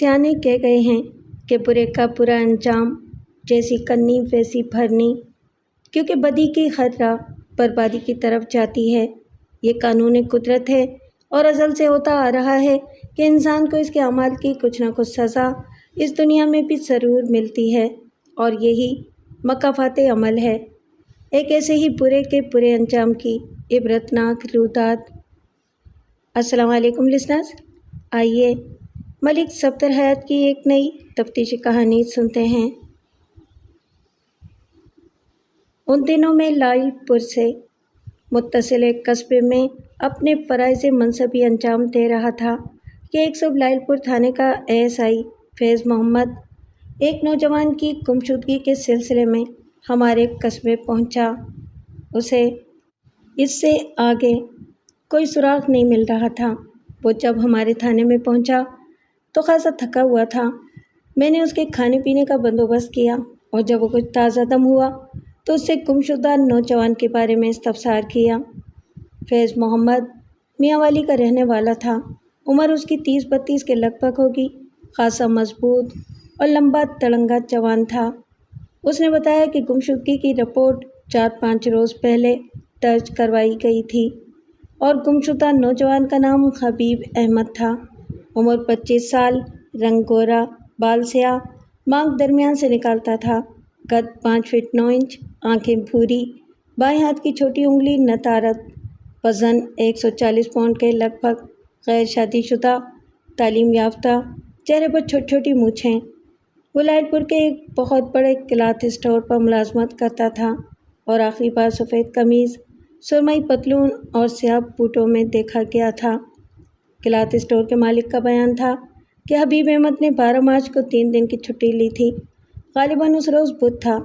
سیانے کہہ گئے ہیں کہ برے کا برا انجام جیسی کرنی ویسی بھرنی، کیونکہ بدی کی ہر راہ بربادی کی طرف جاتی ہے۔ یہ قانون قدرت ہے اور ازل سے ہوتا آ رہا ہے کہ انسان کو اس کے اعمال کی کچھ نہ کچھ سزا اس دنیا میں بھی ضرور ملتی ہے، اور یہی مکافات عمل ہے۔ ایک ایسے ہی برے کے برے انجام کی عبرتناک روداد۔ السلام علیکم لسنرز، آئیے ملک صفدر حیات کی ایک نئی تفتیشی کہانی سنتے ہیں۔ ان دنوں میں لائل پور سے متصل ایک قصبے میں اپنے فرائض منصبی انجام دے رہا تھا کہ ایک صبح لائل پور تھانے کا ASI فیض محمد ایک نوجوان کی گمشدگی کے سلسلے میں ہمارے قصبے پہنچا۔ اسے اس سے آگے کوئی سراغ نہیں مل رہا تھا۔ وہ جب ہمارے تھانے میں پہنچا تو خاصا تھکا ہوا تھا۔ میں نے اس کے کھانے پینے کا بندوبست کیا، اور جب وہ کچھ تازہ دم ہوا تو اس سے گمشدہ نوجوان کے بارے میں استفسار کیا۔ فیض محمد میاں والی کا رہنے والا تھا۔ عمر اس کی 30-32 کے لگ بھگ ہوگی۔ خاصا مضبوط اور لمبا تڑنگا جوان تھا۔ اس نے بتایا کہ گمشدگی کی رپورٹ 4-5 روز پہلے درج کروائی گئی تھی، اور گمشدہ نوجوان کا نام حبیب احمد تھا۔ عمر 25 سال، رنگ گورا، بال سیاہ، مانگ درمیان سے نکالتا تھا، قد 5 فٹ 9 انچ، آنکھیں بھوری، بائیں ہاتھ کی چھوٹی انگلی نتارت، وزن 140 پاؤنڈ کے لگ بھگ، غیر شادی شدہ، تعلیم یافتہ، چہرے پر چھوٹی چھوٹی مونچھیں۔ وہ لائل پور کے ایک بہت بڑے کلاتھ اسٹور پر ملازمت کرتا تھا، اور آخری بار سفید قمیض، سرمئی پتلون اور سیاہ بوٹوں میں دیکھا گیا تھا۔ کلاتھ اسٹور کے مالک کا بیان تھا کہ حبیب احمد نے 12 مارچ کو 3 دن کی چھٹی لی تھی۔ غالباً اس روز بدھ تھا۔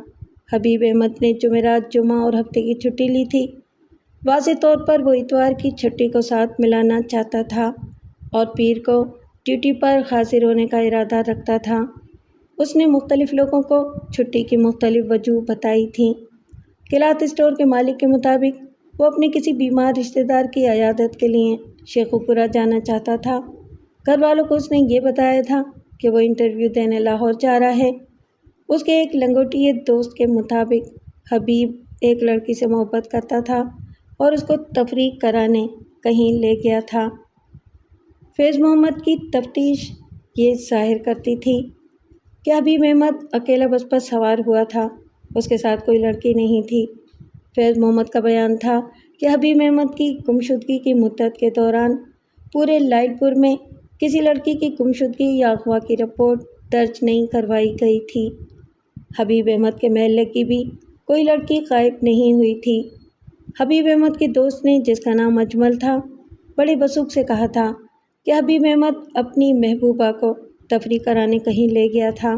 حبیب احمد نے جمعرات، جمعہ اور ہفتے کی چھٹی لی تھی۔ واضح طور پر وہ اتوار کی چھٹی کو ساتھ ملانا چاہتا تھا، اور پیر کو ڈیوٹی پر حاضر ہونے کا ارادہ رکھتا تھا۔ اس نے مختلف لوگوں کو چھٹی کی مختلف وجوہ بتائی تھیں۔ کلاتھ اسٹور کے مالک کے مطابق وہ اپنے کسی بیمار رشتہ دار کی عیادت کے لیے شیخو پورہ جانا چاہتا تھا۔ گھر والوں کو اس نے یہ بتایا تھا کہ وہ انٹرویو دینے لاہور جا رہا ہے۔ اس کے ایک لنگوٹیے دوست کے مطابق حبیب ایک لڑکی سے محبت کرتا تھا اور اس کو تفریح کرانے کہیں لے گیا تھا۔ فیض محمد کی تفتیش یہ ظاہر کرتی تھی کہ حبیب احمد اکیلا بس پر سوار ہوا تھا، اس کے ساتھ کوئی لڑکی نہیں تھی۔ فیض محمد کا بیان تھا کہ حبیب احمد کی گمشدگی کی مدت کے دوران پورے لائل پور میں کسی لڑکی کی گمشدگی یا اغوا کی رپورٹ درج نہیں کروائی گئی تھی۔ حبیب احمد کے محلے کی بھی کوئی لڑکی غائب نہیں ہوئی تھی۔ حبیب احمد کے دوست نے، جس کا نام اجمل تھا، بڑے وثوق سے کہا تھا کہ حبیب احمد اپنی محبوبہ کو تفریح کرانے کہیں لے گیا تھا۔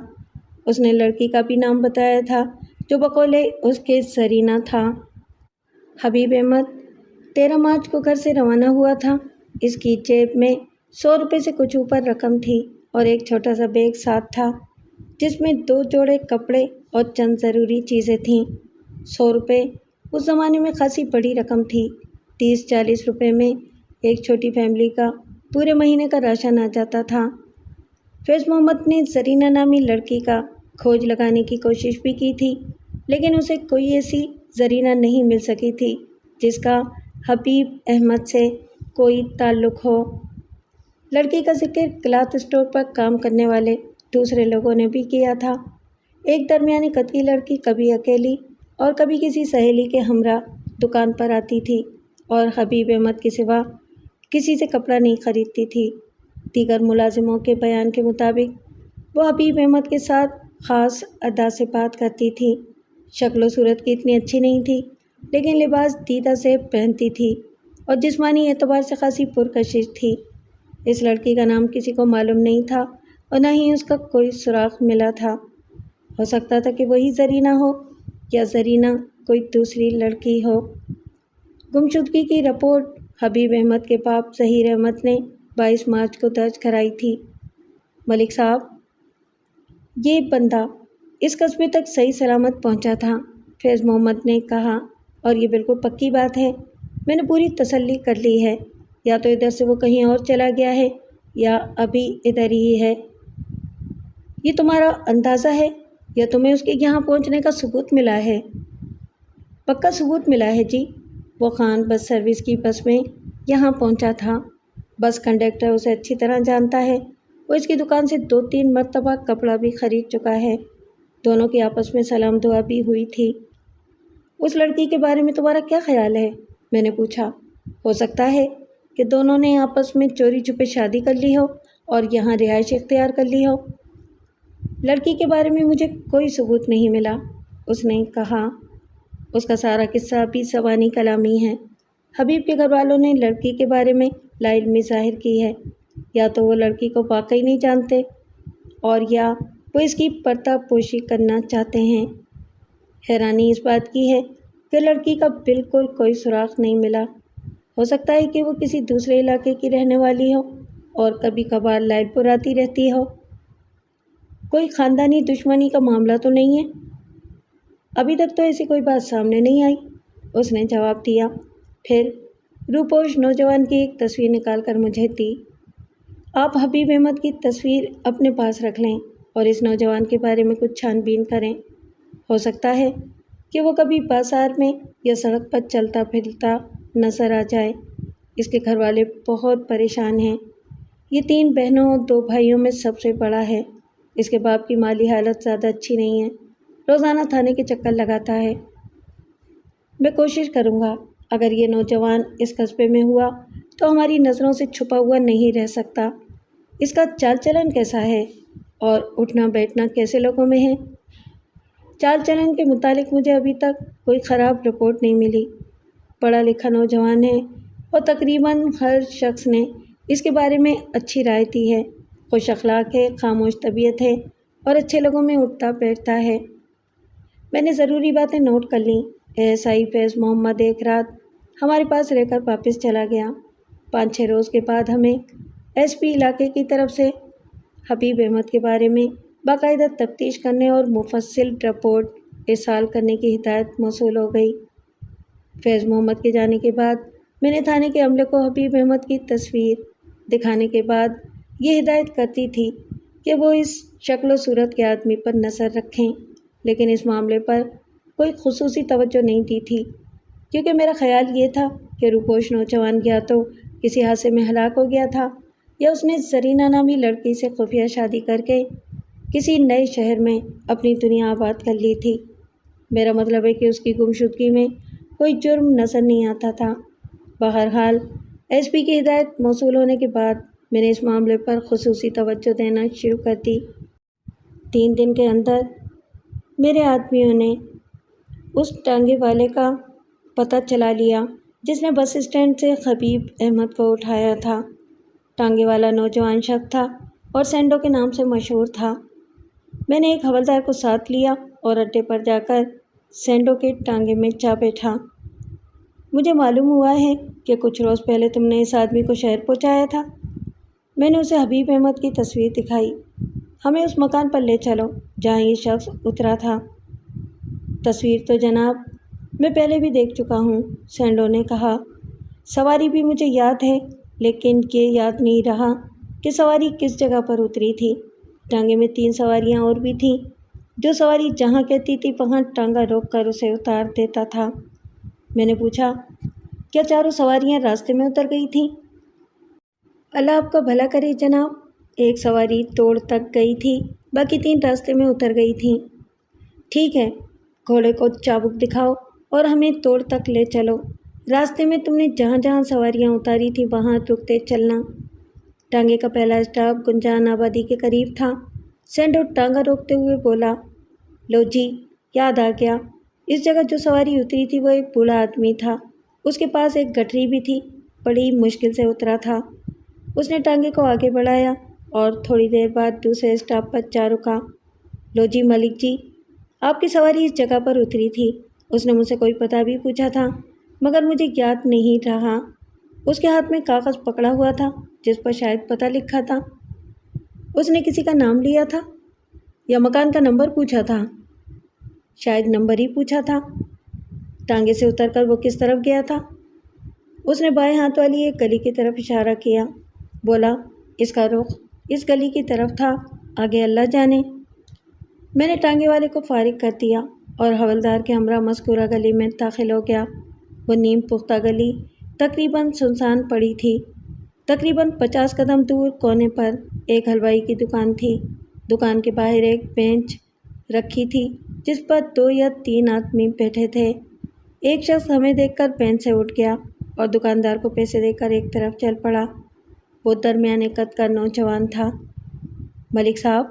اس نے لڑکی کا بھی نام بتایا تھا جو بقول اس کے زرینہ تھا۔ حبیب احمد 13 مارچ کو گھر سے روانہ ہوا تھا۔ اس کی جیب میں 100 روپے سے کچھ اوپر رقم تھی، اور ایک چھوٹا سا بیگ ساتھ تھا جس میں 2 جوڑے کپڑے اور چند ضروری چیزیں تھیں۔ 100 روپے اس زمانے میں خاصی بڑی رقم تھی۔ 30-40 روپے میں ایک چھوٹی فیملی کا پورے مہینے کا راشن آ جاتا تھا۔ فیض محمد نے زرینہ نامی لڑکی کا کھوج لگانے کی کوشش بھی کی تھی، لیکن اسے کوئی ایسی زرینہ نہیں مل سکی تھی جس کا حبیب احمد سے کوئی تعلق ہو۔ لڑکی کا ذکر کلاتھ اسٹور پر کام کرنے والے دوسرے لوگوں نے بھی کیا تھا۔ ایک درمیانی قد کی لڑکی کبھی اکیلی اور کبھی کسی سہیلی کے ہمراہ دکان پر آتی تھی، اور حبیب احمد کے سوا کسی سے کپڑا نہیں خریدتی تھی۔ دیگر ملازموں کے بیان کے مطابق وہ حبیب احمد کے ساتھ خاص ادا سے بات کرتی تھی۔ شکل و صورت کی اتنی اچھی نہیں تھی، لیکن لباس دیدہ سے پہنتی تھی، اور جسمانی اعتبار سے خاصی پرکشش تھی۔ اس لڑکی کا نام کسی کو معلوم نہیں تھا، اور نہ ہی اس کا کوئی سراغ ملا تھا۔ ہو سکتا تھا کہ وہی زرینہ ہو، یا زرینہ کوئی دوسری لڑکی ہو۔ گمشدگی کی رپورٹ حبیب احمد کے باپ ظہیر احمد نے 22 مارچ کو درج کرائی تھی۔ ملک صاحب، یہ بندہ اس قصبے تک صحیح سلامت پہنچا تھا، فیض محمد نے کہا، اور یہ بالکل پکی بات ہے۔ میں نے پوری تسلی کر لی ہے، یا تو ادھر سے وہ کہیں اور چلا گیا ہے، یا ابھی ادھر ہی ہے۔ یہ تمہارا اندازہ ہے یا تمہیں اس کے یہاں پہنچنے کا ثبوت ملا ہے؟ پکا ثبوت ملا ہے جی، وہ خان بس سروس کی بس میں یہاں پہنچا تھا۔ بس کنڈکٹر اسے اچھی طرح جانتا ہے، وہ اس کی دکان سے 2-3 مرتبہ کپڑا بھی خرید چکا ہے، دونوں کی آپس میں سلام دعا بھی ہوئی تھی۔ اس لڑکی کے بارے میں تمہارا کیا خیال ہے؟ میں نے پوچھا۔ ہو سکتا ہے کہ دونوں نے آپس میں چوری چھپے شادی کر لی ہو اور یہاں رہائش اختیار کر لی ہو۔ لڑکی کے بارے میں مجھے کوئی ثبوت نہیں ملا، اس نے کہا۔ اس کا سارا قصہ بھی زبانی کلامی ہے۔ حبیب کے گھر والوں نے لڑکی کے بارے میں لا علمی ظاہر کی ہے، یا تو وہ لڑکی کو واقعی نہیں جانتے اور یا وہ اس کی پردہ پوشی کرنا چاہتے ہیں۔ حیرانی اس بات کی ہے کہ لڑکی کا بالکل کوئی سراغ نہیں ملا۔ ہو سکتا ہے کہ وہ کسی دوسرے علاقے کی رہنے والی ہو اور کبھی کبھار لائل پور آتی رہتی ہو۔ کوئی خاندانی دشمنی کا معاملہ تو نہیں ہے؟ ابھی تک تو ایسی کوئی بات سامنے نہیں آئی، اس نے جواب دیا۔ پھر روپوش نوجوان کی ایک تصویر نکال کر مجھے دی۔ آپ حبیب احمد کی تصویر اپنے پاس رکھ لیں اور اس نوجوان کے بارے میں کچھ چھان بین کریں۔ ہو سکتا ہے کہ وہ کبھی بازار میں یا سڑک پر چلتا پھرتا نظر آ جائے۔ اس کے گھر والے بہت پریشان ہیں۔ یہ 3 بہنوں اور 2 بھائیوں میں سب سے بڑا ہے۔ اس کے باپ کی مالی حالت زیادہ اچھی نہیں ہے، روزانہ تھانے کے چکر لگاتا ہے۔ میں کوشش کروں گا، اگر یہ نوجوان اس قصبے میں ہوا تو ہماری نظروں سے چھپا ہوا نہیں رہ سکتا۔ اس کا چال چلن کیسا ہے اور اٹھنا بیٹھنا کیسے لوگوں میں ہے؟ چال چلن کے متعلق مجھے ابھی تک کوئی خراب رپورٹ نہیں ملی۔ پڑھا لکھا نوجوان ہے اور تقریباً ہر شخص نے اس کے بارے میں اچھی رائے دی ہے۔ خوش اخلاق ہے، خاموش طبیعت ہے اور اچھے لوگوں میں اٹھتا بیٹھتا ہے۔ میں نے ضروری باتیں نوٹ کر لیں۔ ASI فیض محمد ایک رات ہمارے پاس رہ کر واپس چلا گیا۔ 5-6 روز کے بعد ہمیں SP علاقے کی طرف سے حبیب احمد کے بارے میں باقاعدہ تفتیش کرنے اور مفصل رپورٹ ارسال کرنے کی ہدایت موصول ہو گئی۔ فیض محمد کے جانے کے بعد میں نے تھانے کے عملے کو حبیب احمد کی تصویر دکھانے کے بعد یہ ہدایت کرتی تھی کہ وہ اس شکل و صورت کے آدمی پر نظر رکھیں، لیکن اس معاملے پر کوئی خصوصی توجہ نہیں دی تھی، کیونکہ میرا خیال یہ تھا کہ روپوش نوجوان یا تو کسی حادثے میں ہلاک ہو گیا تھا یا اس نے زرینہ نامی لڑکی سے خفیہ شادی کر کے کسی نئے شہر میں اپنی دنیا آباد کر لی تھی۔ میرا مطلب ہے کہ اس کی گمشدگی میں کوئی جرم نظر نہیں آتا تھا۔ بہرحال SP کی ہدایت موصول ہونے کے بعد میں نے اس معاملے پر خصوصی توجہ دینا شروع کر دی۔ 3 دن کے اندر میرے آدمیوں نے اس ٹانگے والے کا پتہ چلا لیا جس نے بس اسٹینڈ سے حبیب احمد کو اٹھایا تھا۔ ٹانگے والا نوجوان شخص تھا اور سینڈو کے نام سے مشہور تھا۔ میں نے ایک حوالدار کو ساتھ لیا اور اڈے پر جا کر سینڈو کے ٹانگے میں جا بیٹھا۔ مجھے معلوم ہوا ہے کہ کچھ روز پہلے تم نے اس آدمی کو شہر پہنچایا تھا۔ میں نے اسے حبیب احمد کی تصویر دکھائی۔ ہمیں اس مکان پر لے چلو جہاں یہ شخص اترا تھا۔ تصویر تو جناب میں پہلے بھی دیکھ چکا ہوں، سینڈو نے کہا۔ سواری بھی مجھے یاد ہے، لیکن یہ یاد نہیں رہا کہ سواری کس جگہ پر اتری تھی۔ ٹانگے میں 3 سواریاں اور بھی تھیں۔ جو سواری جہاں کہتی تھی وہاں ٹانگا روک کر اسے اتار دیتا تھا۔ میں نے پوچھا، کیا چاروں سواریاں راستے میں اتر گئی تھیں؟ اللہ آپ کا بھلا کرے جناب، ایک سواری توڑ تک گئی تھی، باقی 3 راستے میں اتر گئی تھیں۔ ٹھیک ہے، گھوڑے کو چابک دکھاؤ اور ہمیں توڑ تک لے چلو۔ راستے میں تم نے جہاں جہاں سواریاں اتاری تھی وہاں رکتے چلنا۔ ٹانگے کا پہلا اسٹاپ گنجان آبادی کے قریب تھا۔ سینڈو ٹانگا روکتے ہوئے بولا، لو جی یاد آ گیا، اس جگہ جو سواری اتری تھی وہ ایک بوڑھا آدمی تھا، اس کے پاس ایک گٹھری بھی تھی، بڑی مشکل سے اترا تھا۔ اس نے ٹانگے کو آگے بڑھایا اور تھوڑی دیر بعد دوسرے اسٹاپ پر جا رکا۔ لو جی ملک جی، آپ کی سواری اس جگہ پر اتری تھی۔ اس نے مجھ سے کوئی پتہ بھی پوچھا تھا مگر مجھے یاد نہیں رہا۔ اس کے ہاتھ میں کاغذ پکڑا ہوا تھا جس پر شاید پتہ لکھا تھا۔ اس نے کسی کا نام لیا تھا یا مکان کا نمبر پوچھا تھا؟ شاید نمبر ہی پوچھا تھا۔ ٹانگے سے اتر کر وہ کس طرف گیا تھا؟ اس نے بائیں ہاتھ والی ایک گلی کی طرف اشارہ کیا، بولا، اس کا رخ اس گلی کی طرف تھا، آگے اللہ جانے۔ میں نے ٹانگے والے کو فارغ کر دیا اور حوالدار کے ہمراہ مذکورہ گلی میں داخل ہو گیا۔ وہ نیم پختہ گلی تقریباً سنسان پڑی تھی۔ تقریباً 50 قدم دور کونے پر ایک حلوائی کی دکان تھی۔ دکان کے باہر ایک بینچ رکھی تھی جس پر 2 یا 3 آدمی بیٹھے تھے۔ ایک شخص ہمیں دیکھ کر بینچ سے اٹھ گیا اور دکاندار کو پیسے دے کر ایک طرف چل پڑا۔ وہ درمیانے قد کا نوجوان تھا۔ ملک صاحب،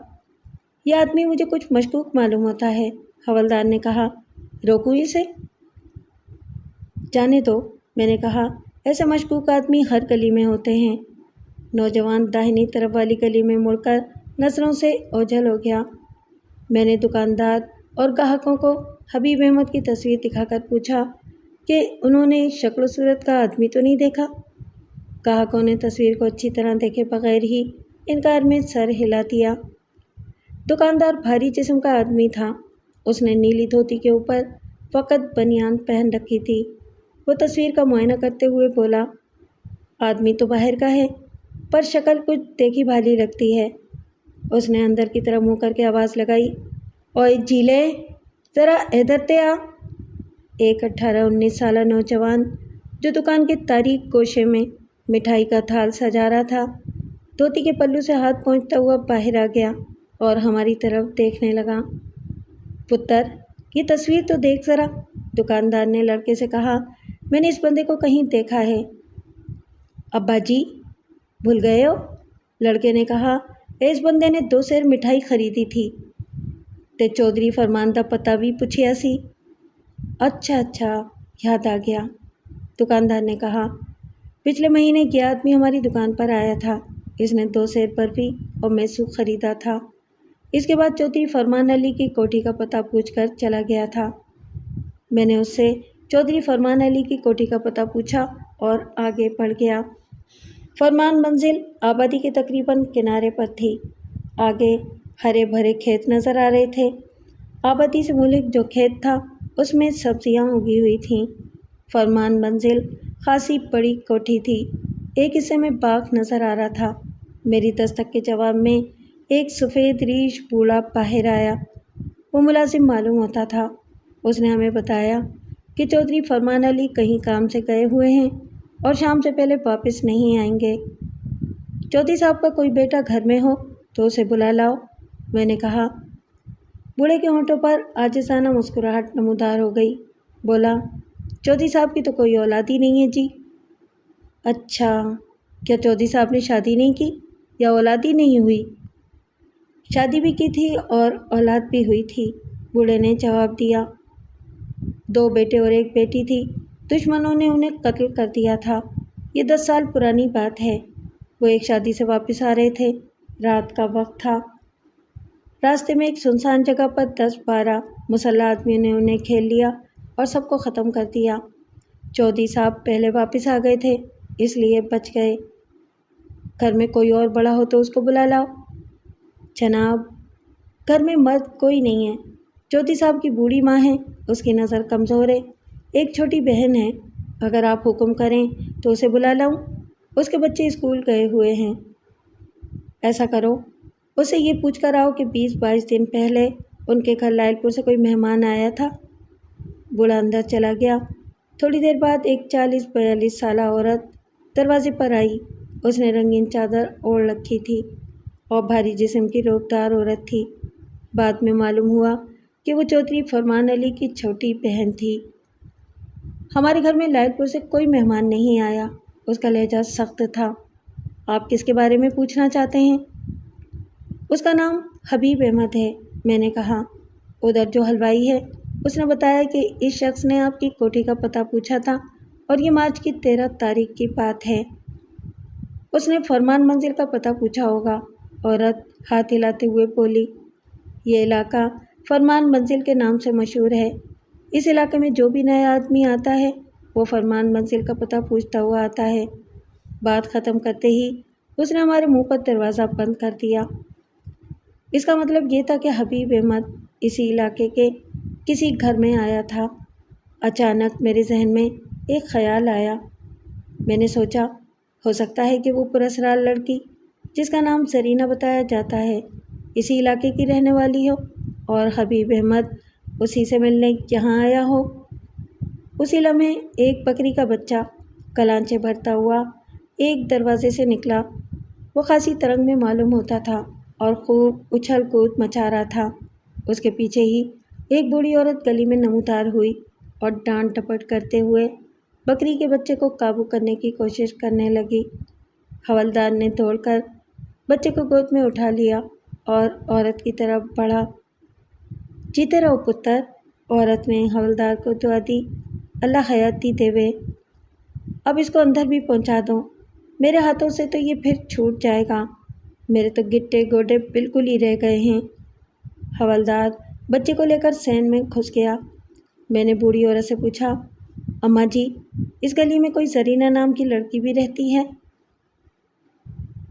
یہ آدمی مجھے کچھ مشکوک معلوم ہوتا ہے، حوالدار نے کہا۔ روکوں اسے؟ جانے دو، میں نے کہا۔ ایسے مشکوک آدمی ہر گلی میں ہوتے ہیں۔ نوجوان داہنی طرف والی گلی میں مڑ کر نظروں سے اوجھل ہو گیا۔ میں نے دکاندار اور گاہکوں کو حبیب احمد کی تصویر دکھا کر پوچھا کہ انہوں نے شکل و صورت کا آدمی تو نہیں دیکھا؟ گاہکوں نے تصویر کو اچھی طرح دیکھے بغیر ہی انکار میں سر ہلا دیا۔ دکاندار بھاری جسم کا آدمی تھا۔ اس نے نیلی دھوتی کے اوپر فقط بنیان پہن رکھی تھی۔ وہ تصویر کا معائنہ کرتے ہوئے بولا، آدمی تو باہر کا ہے پر شکل کچھ دیکھی بھالی لگتی ہے۔ اس نے اندر کی طرف منہ کر کے آواز لگائی، اوئے جیلے، ذرا ادھر تے آ۔ ایک 18-19 سالہ نوجوان جو دکان کے تاریک گوشے میں مٹھائی کا تھال سجا رہا تھا، دھوتی کے پلو سے ہاتھ پہنچتا ہوا باہر آ گیا اور ہماری طرف دیکھنے لگا۔ پتر، یہ تصویر تو دیکھ ذرا، دکاندار نے لڑکے سے کہا۔ میں نے اس بندے کو کہیں دیکھا ہے۔ ابا جی، بھول گئے ہو؟ لڑکے نے کہا۔ اس بندے نے 2 سیر مٹھائی خریدی تھی تے چودھری فرمان دا پتہ بھی پوچھیا سی۔ اچھا، یاد آ گیا، دکاندار نے کہا۔ پچھلے مہینے یہ آدمی ہماری دکان پر آیا تھا۔ اس نے 2 سیر برفی اور میسو خریدا تھا۔ اس کے بعد چودھری فرمان علی کی کوٹھی کا پتہ پوچھ کر چلا گیا تھا۔ میں نے اس سے چودھری فرمان علی کی کوٹھی کا پتہ پوچھا اور آگے بڑھ گیا۔ فرمان منزل آبادی کے تقریباً کنارے پر تھی۔ آگے ہرے بھرے کھیت نظر آ رہے تھے۔ آبادی سے ملک جو کھیت تھا اس میں سبزیاں اگی ہوئی تھیں۔ فرمان منزل خاصی بڑی کوٹھی تھی۔ ایک حصے میں باغ نظر آ رہا تھا۔ میری دستک کے جواب میں ایک سفید ریش بوڑھا باہر آیا۔ وہ ملازم معلوم ہوتا تھا۔ اس نے ہمیں بتایا کہ چودھری فرمان علی کہیں کام سے گئے ہوئے ہیں اور شام سے پہلے واپس نہیں آئیں گے۔ چودھری صاحب کا کوئی بیٹا گھر میں ہو تو اسے بلا لاؤ، میں نے کہا۔ بوڑھے کے ہونٹوں پر عاجزانہ مسکراہٹ نمودار ہو گئی۔ بولا، چودھری صاحب کی تو کوئی اولاد ہی نہیں ہے جی۔ اچھا، کیا چودھری صاحب نے شادی نہیں کی یا اولاد ہی نہیں ہوئی؟ شادی بھی کی تھی اور اولاد بھی ہوئی تھی، بوڑھے نے جواب دیا۔ 2 بیٹے اور 1 بیٹی تھی۔ دشمنوں نے انہیں قتل کر دیا تھا۔ یہ 10 سال پرانی بات ہے۔ وہ ایک شادی سے واپس آ رہے تھے۔ رات کا وقت تھا۔ راستے میں ایک سنسان جگہ پر 10-12 مسلح آدمیوں نے انہیں کھیل لیا اور سب کو ختم کر دیا۔ چودھری صاحب پہلے واپس آ گئے تھے، اس لیے بچ گئے۔ گھر میں کوئی اور بڑا ہو تو اس کو بلا لاؤ۔ جناب، گھر میں مرد کوئی نہیں ہے۔ چودھری صاحب کی بوڑھی ماں ہے، اس کی نظر کمزور ہے۔ ایک چھوٹی بہن ہے، اگر آپ حکم کریں تو اسے بلا لاؤں۔ اس کے بچے اسکول گئے ہوئے ہیں۔ ایسا کرو، اس سے یہ پوچھ کر آؤ کہ 20-22 دن پہلے ان کے گھر لائل پور سے کوئی مہمان آیا تھا۔ بوڑھا اندر چلا گیا۔ تھوڑی دیر بعد ایک 40-42 سالہ عورت دروازے پر آئی۔ اس نے رنگین چادر اوڑھ رکھی تھی اور بھاری جسم کی روبدار عورت تھی۔ بعد میں معلوم ہوا کہ وہ چودھری فرمان علی کی چھوٹی بہن تھی۔ ہمارے گھر میں لائل پور سے کوئی مہمان نہیں آیا۔ اس کا لہجہ سخت تھا۔ آپ کس کے بارے میں پوچھنا چاہتے ہیں؟ اس کا نام حبیب احمد ہے، میں نے کہا۔ ادھر جو حلوائی ہے اس نے بتایا کہ اس شخص نے آپ کی کوٹھی کا پتہ پوچھا تھا اور یہ مارچ کی 13 تاریخ کی بات ہے۔ اس نے فرمان منزل کا پتہ پوچھا ہوگا، عورت ہاتھ ہلاتے ہوئے بولی۔ یہ علاقہ فرمان منزل کے نام سے مشہور ہے۔ اس علاقے میں جو بھی نیا آدمی آتا ہے وہ فرمان منزل کا پتہ پوچھتا ہوا آتا ہے۔ بات ختم کرتے ہی اس نے ہمارے منہ پر دروازہ بند کر دیا۔ اس کا مطلب یہ تھا کہ حبیب احمد اسی علاقے کے کسی گھر میں آیا تھا۔ اچانک میرے ذہن میں ایک خیال آیا۔ میں نے سوچا، ہو سکتا ہے کہ وہ پراسرار لڑکی جس کا نام زرینہ بتایا جاتا ہے اسی علاقے کی رہنے والی ہو۔ اور حبیب احمد اسی سے ملنے یہاں آیا ہو۔ اسی لمحے ایک بکری کا بچہ کلانچے بھرتا ہوا ایک دروازے سے نکلا۔ وہ خاصی ترنگ میں معلوم ہوتا تھا اور خوب اچھل کود مچا رہا تھا۔ اس کے پیچھے ہی ایک بوڑھی عورت گلی میں نمودار ہوئی اور ڈانٹ ڈپٹ کرتے ہوئے بکری کے بچے کو قابو کرنے کی کوشش کرنے لگی۔ حوالدار نے دوڑ کر بچے کو گود میں اٹھا لیا اور عورت کی طرف بڑھا۔ جیتے رہو پتر، عورت نے حوالدار کو دعا دی۔ اللہ حیاتی دیوے، اب اس کو اندر بھی پہنچا دو، میرے ہاتھوں سے تو یہ پھر چھوٹ جائے گا، میرے تو گٹے گوڈے بالکل ہی رہ گئے ہیں۔ حوالدار بچے کو لے کر سین میں گھس گیا۔ میں نے بوڑھی عورت سے پوچھا، اماں جی، اس گلی میں کوئی زرینہ نام کی لڑکی بھی رہتی ہے؟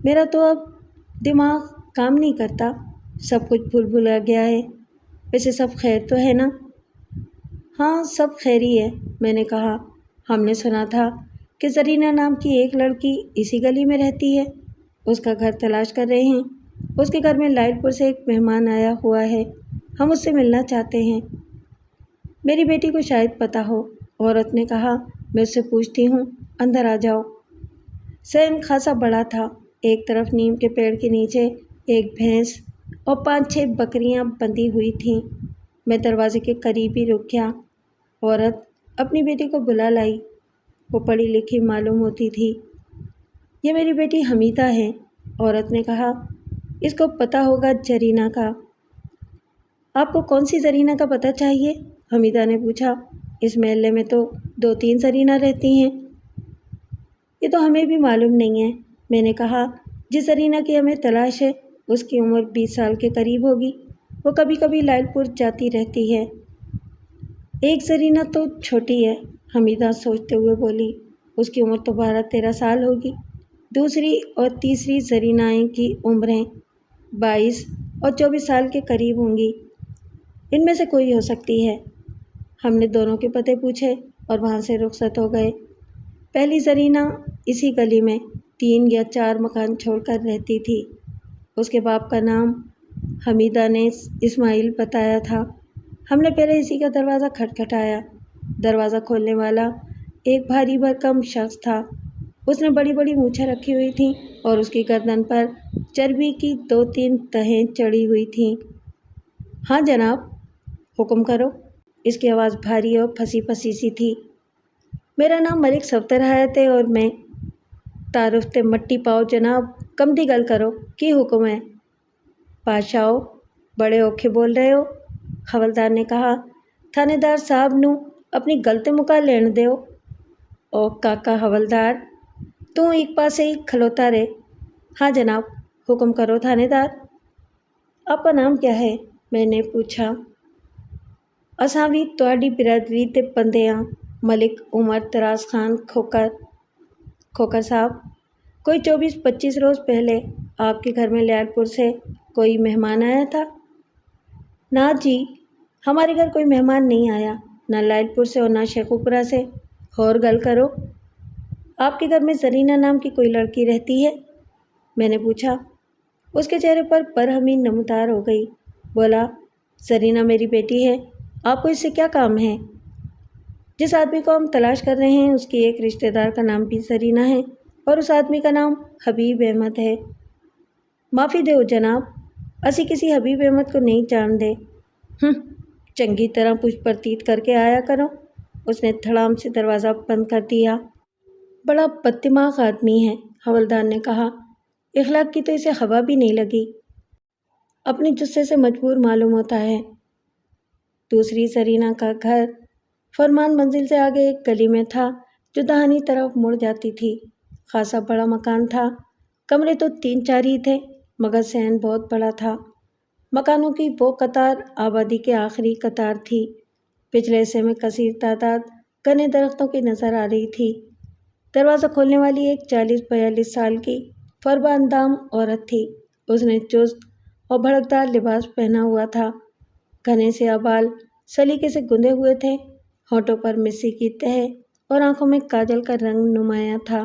میرا تو اب دماغ کام نہیں کرتا، سب کچھ بھول بھلا گیا ہے۔ ویسے سب خیر تو ہے نا؟ ہاں سب خیر ہی ہے، میں نے کہا۔ ہم نے سنا تھا کہ زرینہ نام کی ایک لڑکی اسی گلی میں رہتی ہے، اس کا گھر تلاش کر رہے ہیں۔ اس کے گھر میں لائل پور سے ایک مہمان آیا ہوا ہے، ہم اس سے ملنا چاہتے ہیں۔ میری بیٹی کو شاید پتہ ہو، عورت نے کہا۔ میں اس سے پوچھتی ہوں، اندر آ جاؤ۔ سین خاصا بڑا تھا۔ ایک طرف نیم کے پیڑ کے نیچے ایک بھینس اور 5-6 بکریاں بندھی ہوئی تھیں۔ میں دروازے کے قریب ہی رک گیا۔ عورت اپنی بیٹی کو بلا لائی۔ وہ پڑھی لکھی معلوم ہوتی تھی۔ یہ میری بیٹی حمیدہ ہے، عورت نے کہا۔ اس کو پتہ ہوگا زرینہ کا۔ آپ کو کون سی زرینہ کا پتہ چاہیے؟ حمیدہ نے پوچھا۔ اس محلے میں تو 2-3 زرینہ رہتی ہیں۔ یہ تو ہمیں بھی معلوم نہیں ہے، میں نے کہا۔ جس زرینہ کی ہمیں تلاش ہے اس کی عمر 20 سال کے قریب ہوگی، وہ کبھی کبھی لائل پور جاتی رہتی ہے۔ ایک زرینہ تو چھوٹی ہے، حمیدہ سوچتے ہوئے بولی، اس کی عمر تو 12-13 سال ہوگی۔ دوسری اور تیسری زرینائیں کی عمریں 22 اور 24 سال کے قریب ہوں گی، ان میں سے کوئی ہو سکتی ہے۔ ہم نے دونوں کے پتے پوچھے اور وہاں سے رخصت ہو گئے۔ پہلی زرینہ اسی گلی میں 3 یا 4 مکان چھوڑ کر رہتی تھی۔ اس کے باپ کا نام حمیدہ نے اسماعیل بتایا تھا۔ ہم نے پہلے اسی کا دروازہ کھٹکھٹایا۔ دروازہ کھولنے والا ایک بھاری بھرکم شخص تھا۔ اس نے بڑی بڑی مونچھیں رکھی ہوئی تھیں اور اس کی گردن پر چربی کی 2-3 تہیں چڑھی ہوئی تھیں۔ ہاں جناب، حکم کرو۔ اس کی آواز بھاری اور پھنسی پھنسی سی تھی۔ میرا نام ملک صفدر حیات ہے اور میں تعارف تے مٹی پاؤ جناب، کم دی گل کرو، کی حکم ہے؟ بادشاہو، بڑے اوکھے بول رہے ہو، حوالدار نے کہا۔ تھانے دار صاحب نو اپنی گل تے مکا لین دیو۔ او کاکا حوالدار، تو ایک پاسے ہی کھلوتا رہے۔ ہاں جناب، حکم کرو تھانے دار۔ آپ کا نام کیا ہے؟ میں نے پوچھا۔ اساں بھی تہاڈی برادری تے بندے ہاں، ملک عمر دراز خان کھوکر۔ کھوکر صاحب، کوئی 24-25 روز پہلے آپ کے گھر میں لائل پور سے کوئی مہمان آیا تھا؟ نہ جی، ہمارے گھر کوئی مہمان نہیں آیا، نہ لائل پور سے اور نہ شیخو پورہ سے۔ اور گل کرو، آپ کے گھر میں زرینہ نام کی کوئی لڑکی رہتی ہے؟ میں نے پوچھا۔ اس کے چہرے پر برہمی نمودار ہو گئی۔ بولا، زرینہ میری بیٹی ہے، آپ کو اس سے کیا کام ہے؟ جس آدمی کو ہم تلاش کر رہے ہیں اس کی ایک رشتہ دار کا نام بھی زرینہ ہے اور اس آدمی کا نام حبیب احمد ہے۔ معافی دیو جناب، اسی کسی حبیب احمد کو نہیں جان دے۔ چنگی طرح پوچھ پرتیت کر کے آیا کرو۔ اس نے دھڑام سے دروازہ بند کر دیا۔ بڑا بددماغ آدمی ہے، حوالدار نے کہا۔ اخلاق کی تو اسے ہوا بھی نہیں لگی، اپنی جثے سے مجبور معلوم ہوتا ہے۔ دوسری زرینہ کا گھر فرمان منزل سے آگے ایک گلی میں تھا جو دہانی طرف مڑ جاتی تھی۔ خاصا بڑا مکان تھا، کمرے تو 3-4 ہی تھے مگر صحن بہت بڑا تھا۔ مکانوں کی وہ قطار آبادی کے آخری قطار تھی۔ پچھلے حصے میں کثیر تعداد گھنے درختوں کی نظر آ رہی تھی۔ دروازہ کھولنے والی ایک 40-42 سال کی فربہ اندام عورت تھی۔ اس نے چست اور بھڑکدار لباس پہنا ہوا تھا۔ گھنے سیاہ بال سلیقے سے گندے ہوئے تھے، ہونٹوں پر مسی کی تہ اور آنکھوں میں کاجل کا رنگ نمایاں تھا۔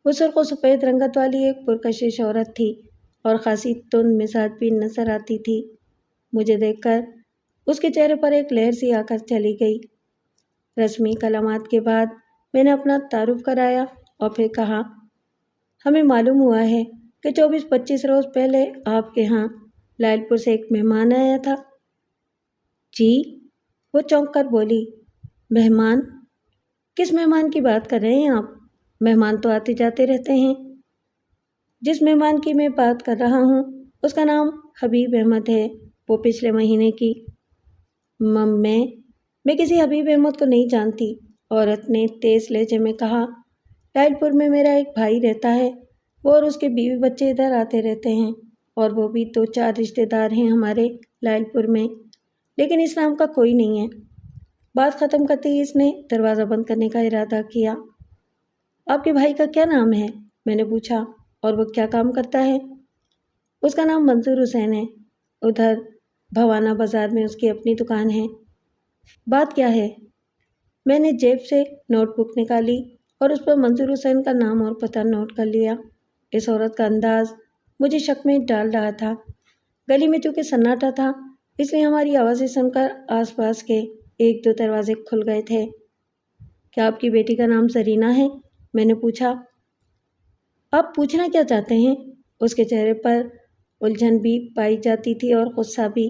وہ سرخ و سفید رنگت والی ایک پرکشش عورت تھی اور خاصی تند مزاج بھی نظر آتی تھی۔ مجھے دیکھ کر اس کے چہرے پر ایک لہر سی آ کر چلی گئی۔ رسمی کلمات کے بعد میں نے اپنا تعارف کرایا اور پھر کہا، ہمیں معلوم ہوا ہے کہ 24-25 روز پہلے آپ کے ہاں لائل پور سے ایک مہمان آیا تھا۔ جی؟ وہ چونک کر بولی، مہمان؟ کس مہمان کی بات کر رہے ہیں آپ؟ مہمان تو آتے جاتے رہتے ہیں۔ جس مہمان کی میں بات کر رہا ہوں اس کا نام حبیب احمد ہے، وہ پچھلے مہینے کی۔ میں کسی حبیب احمد کو نہیں جانتی، عورت نے تیز لہجے میں کہا۔ لائل پور میں میرا ایک بھائی رہتا ہے، وہ اور اس کے بیوی بچے ادھر آتے رہتے ہیں، اور وہ بھی 2-4 رشتے دار ہیں ہمارے لائل پور میں، لیکن اس نام کا کوئی نہیں ہے۔ بات ختم کرتے ہی اس نے دروازہ بند کرنے کا ارادہ کیا۔ آپ کے بھائی کا کیا نام ہے؟ میں نے پوچھا۔ اور وہ کیا کام کرتا ہے؟ اس کا نام منظور حسین ہے، ادھر بھوانہ بازار میں اس کی اپنی دکان ہے۔ بات کیا ہے؟ میں نے جیب سے نوٹ بک نکالی اور اس پر منظور حسین کا نام اور پتہ نوٹ کر لیا۔ اس عورت کا انداز مجھے شک میں ڈال رہا تھا۔ گلی میں چونکہ سناٹا تھا، اس لیے ہماری آوازیں سن کر آس پاس کے 1-2 دروازے کھل گئے تھے۔ کیا آپ کی بیٹی کا نام زرینہ ہے؟ میں نے پوچھا۔ آپ پوچھنا کیا چاہتے ہیں؟ اس کے چہرے پر الجھن بھی پائی جاتی تھی اور غصہ بھی۔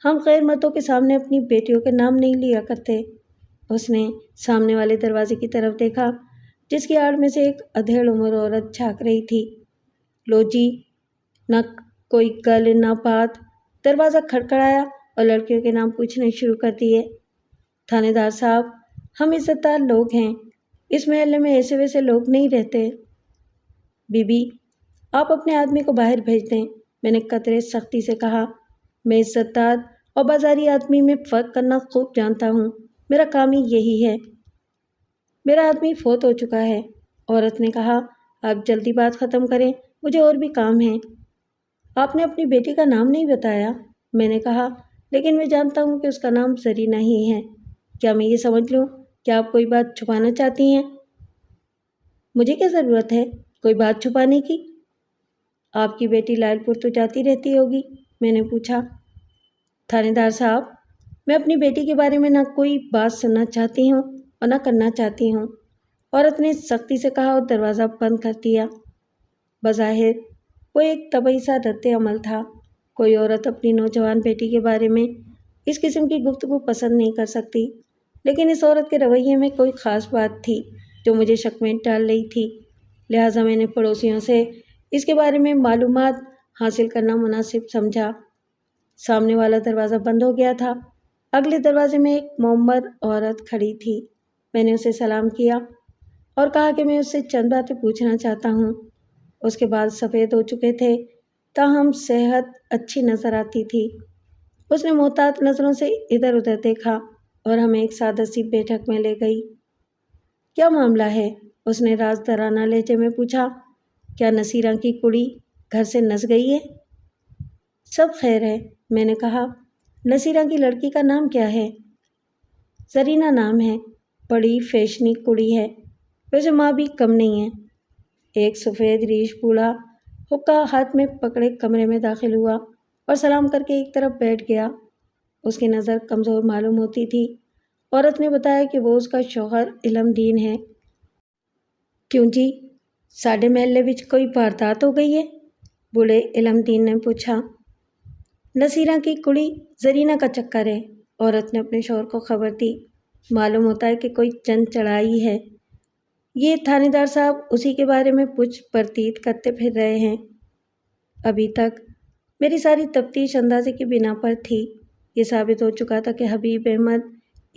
ہم غیر مردوں کے سامنے اپنی بیٹیوں کے نام نہیں لیا کرتے۔ اس نے سامنے والے دروازے کی طرف دیکھا جس کی آڑ میں سے ایک ادھیڑ عمر عورت جھانک رہی تھی۔ لو جی، نہ کوئی گل نہ بات، دروازہ کھڑکھڑایا اور لڑکیوں کے نام پوچھنے شروع کر دیے۔ تھانے دار صاحب، ہم عزت دار لوگ ہیں، اس محلے میں ایسے ویسے لوگ نہیں رہتے۔ بی بی، آپ اپنے آدمی کو باہر بھیج دیں، میں نے قدرے سختی سے کہا۔ میں عزت دار اور بازاری آدمی میں فرق کرنا خوب جانتا ہوں، میرا کام ہی یہی ہے۔ میرا آدمی فوت ہو چکا ہے، عورت نے کہا۔ آپ جلدی بات ختم کریں، مجھے اور بھی کام ہے۔ آپ نے اپنی بیٹی کا نام نہیں بتایا، میں نے کہا، لیکن میں جانتا ہوں کہ اس کا نام زرینہ ہی ہے۔ کیا میں یہ سمجھ لوں کہ آپ کوئی بات چھپانا چاہتی ہیں؟ مجھے کیا ضرورت ہے کوئی بات چھپانے کی؟ آپ کی بیٹی لائل پور تو جاتی رہتی ہوگی، میں نے پوچھا۔ تھانے دار صاحب، میں اپنی بیٹی کے بارے میں نہ کوئی بات سننا چاہتی ہوں اور نہ کرنا چاہتی ہوں، عورت نے سختی سے کہا اور دروازہ بند کر دیا۔ بظاہر وہ ایک طبعی سا رد عمل تھا۔ کوئی عورت اپنی نوجوان بیٹی کے بارے میں اس قسم کی گفتگو پسند نہیں کر سکتی، لیکن اس عورت کے رویے میں کوئی خاص بات تھی جو مجھے شک میں ڈال رہی تھی، لہٰذا میں نے پڑوسیوں سے اس کے بارے میں معلومات حاصل کرنا مناسب سمجھا۔ سامنے والا دروازہ بند ہو گیا تھا۔ اگلے دروازے میں ایک معمر عورت کھڑی تھی۔ میں نے اسے سلام کیا اور کہا کہ میں اس سے چند باتیں پوچھنا چاہتا ہوں۔ اس کے بال سفید ہو چکے تھے، تاہم صحت اچھی نظر آتی تھی۔ اس نے محتاط نظروں سے ادھر ادھر دیکھا اور ہمیں ایک سادہ سی بیٹھک میں لے گئی۔ کیا معاملہ ہے؟ اس نے رازدارانہ لہجے میں پوچھا۔ کیا نصیرہ کی کڑی گھر سے نس گئی ہے؟ سب خیر ہے، میں نے کہا۔ نصیرہ کی لڑکی کا نام کیا ہے؟ زرینہ نام ہے، بڑی فیشنی کڑی ہے، ویسے ماں بھی کم نہیں ہے۔ ایک سفید ریش بوڑھا حقہ ہاتھ میں پکڑے کمرے میں داخل ہوا اور سلام کر کے ایک طرف بیٹھ گیا۔ اس کی نظر کمزور معلوم ہوتی تھی۔ عورت نے بتایا کہ وہ اس کا شوہر علم دین ہے۔ کیوں جی، ساڈے محلے وچ کوئی واردات ہو گئی ہے؟ بوڑھے علم دین نے پوچھا۔ نصیرہ کی کڑی زرینہ کا چکر ہے، عورت نے اپنے شوہر کو خبر دی۔ معلوم ہوتا ہے کہ کوئی چند چڑھائی ہے۔ یہ تھانے دار صاحب اسی کے بارے میں پوچھ پرتیت کرتے پھر رہے ہیں۔ ابھی تک میری ساری تفتیش اندازے کی بنا پر تھی۔ یہ ثابت ہو چکا تھا کہ حبیب احمد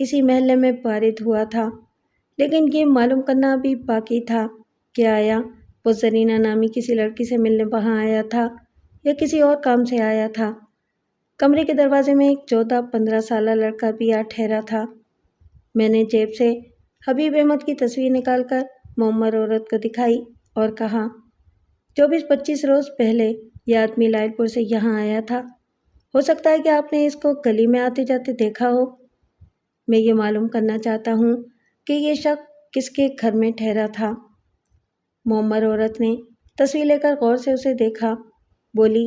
اسی محلے میں وارد ہوا تھا، لیکن یہ معلوم کرنا ابھی باقی تھا کہ آیا وہ زرینہ نامی کسی لڑکی سے ملنے وہاں آیا تھا یا کسی اور کام سے آیا تھا۔ کمرے کے دروازے میں ایک 14-15 سالہ لڑکا بھی آ ٹھہرا تھا۔ میں نے جیب سے حبیب احمد کی تصویر نکال کر معمر عورت کو دکھائی اور کہا، 24-25 روز پہلے یہ آدمی لائل پور سے یہاں آیا تھا، ہو سکتا ہے کہ آپ نے اس کو گلی میں آتے جاتے دیکھا ہو۔ میں یہ معلوم کرنا چاہتا ہوں کہ یہ شخص کس کے گھر میں ٹھہرا تھا۔ معمر عورت نے تصویر لے کر غور سے اسے دیکھا، بولی،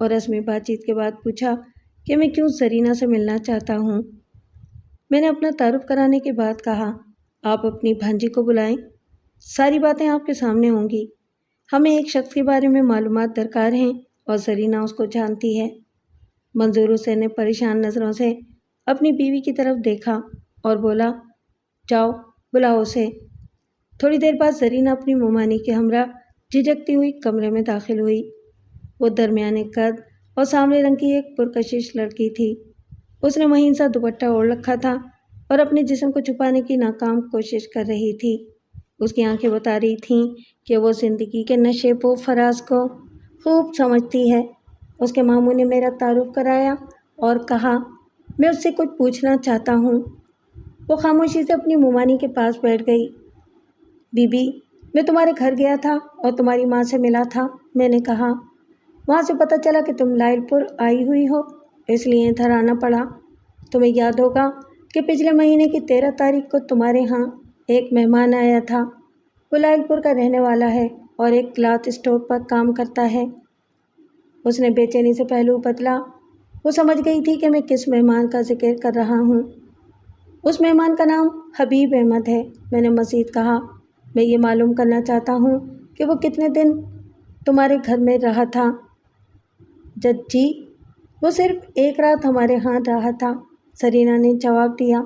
اور رسمی بات چیت کے بعد پوچھا کہ میں کیوں زرینہ سے ملنا چاہتا ہوں۔ میں نے اپنا تعارف کرانے کے بعد کہا، آپ اپنی بھانجی کو بلائیں، ساری باتیں آپ کے سامنے ہوں گی۔ ہمیں ایک شخص کے بارے میں معلومات درکار ہیں اور زرینہ اس کو جانتی ہے۔ منظور حسین نے پریشان نظروں سے اپنی بیوی کی طرف دیکھا اور بولا، جاؤ بلاؤ اسے۔ تھوڑی دیر بعد زرینہ اپنی ممانی کے ہمراہ جھجکتی ہوئی کمرے میں داخل ہوئی۔ وہ درمیانے قد اور سانولے رنگ کی ایک پرکشش لڑکی تھی۔ اس نے مہین سا دوپٹہ اوڑھ رکھا تھا اور اپنے جسم کو چھپانے کی ناکام کوشش کر رہی تھی۔ اس کی آنکھیں بتا رہی تھیں کہ وہ زندگی کے نشیب و فراز کو خوب سمجھتی ہے۔ اس کے ماموں نے میرا تعارف کرایا اور کہا، میں اس سے کچھ پوچھنا چاہتا ہوں۔ وہ خاموشی سے اپنی ممانی کے پاس بیٹھ گئی۔ بی بی، میں تمہارے گھر گیا تھا اور تمہاری ماں سے ملا تھا۔ میں نے کہا، وہاں سے پتہ چلا کہ تم لائل پور آئی ہوئی ہو، اس لیے ادھر آنا پڑا۔ تمہیں یاد ہوگا کہ پچھلے مہینے کی 13 تاریخ کو تمہارے ہاں ایک مہمان آیا تھا۔ وہ لائل پور کا رہنے والا ہے اور ایک کلاتھ اسٹور پر کام کرتا ہے۔ اس نے بے چینی سے پہلو بدلا۔ وہ سمجھ گئی تھی کہ میں کس مہمان کا ذکر کر رہا ہوں۔ اس مہمان کا نام حبیب احمد ہے۔ میں نے مزید کہا، میں یہ معلوم کرنا چاہتا ہوں کہ وہ کتنے دن تمہارے گھر میں رہا تھا۔ جی، وہ صرف ایک رات ہمارے ہاں رہا تھا، زرینہ نے جواب دیا۔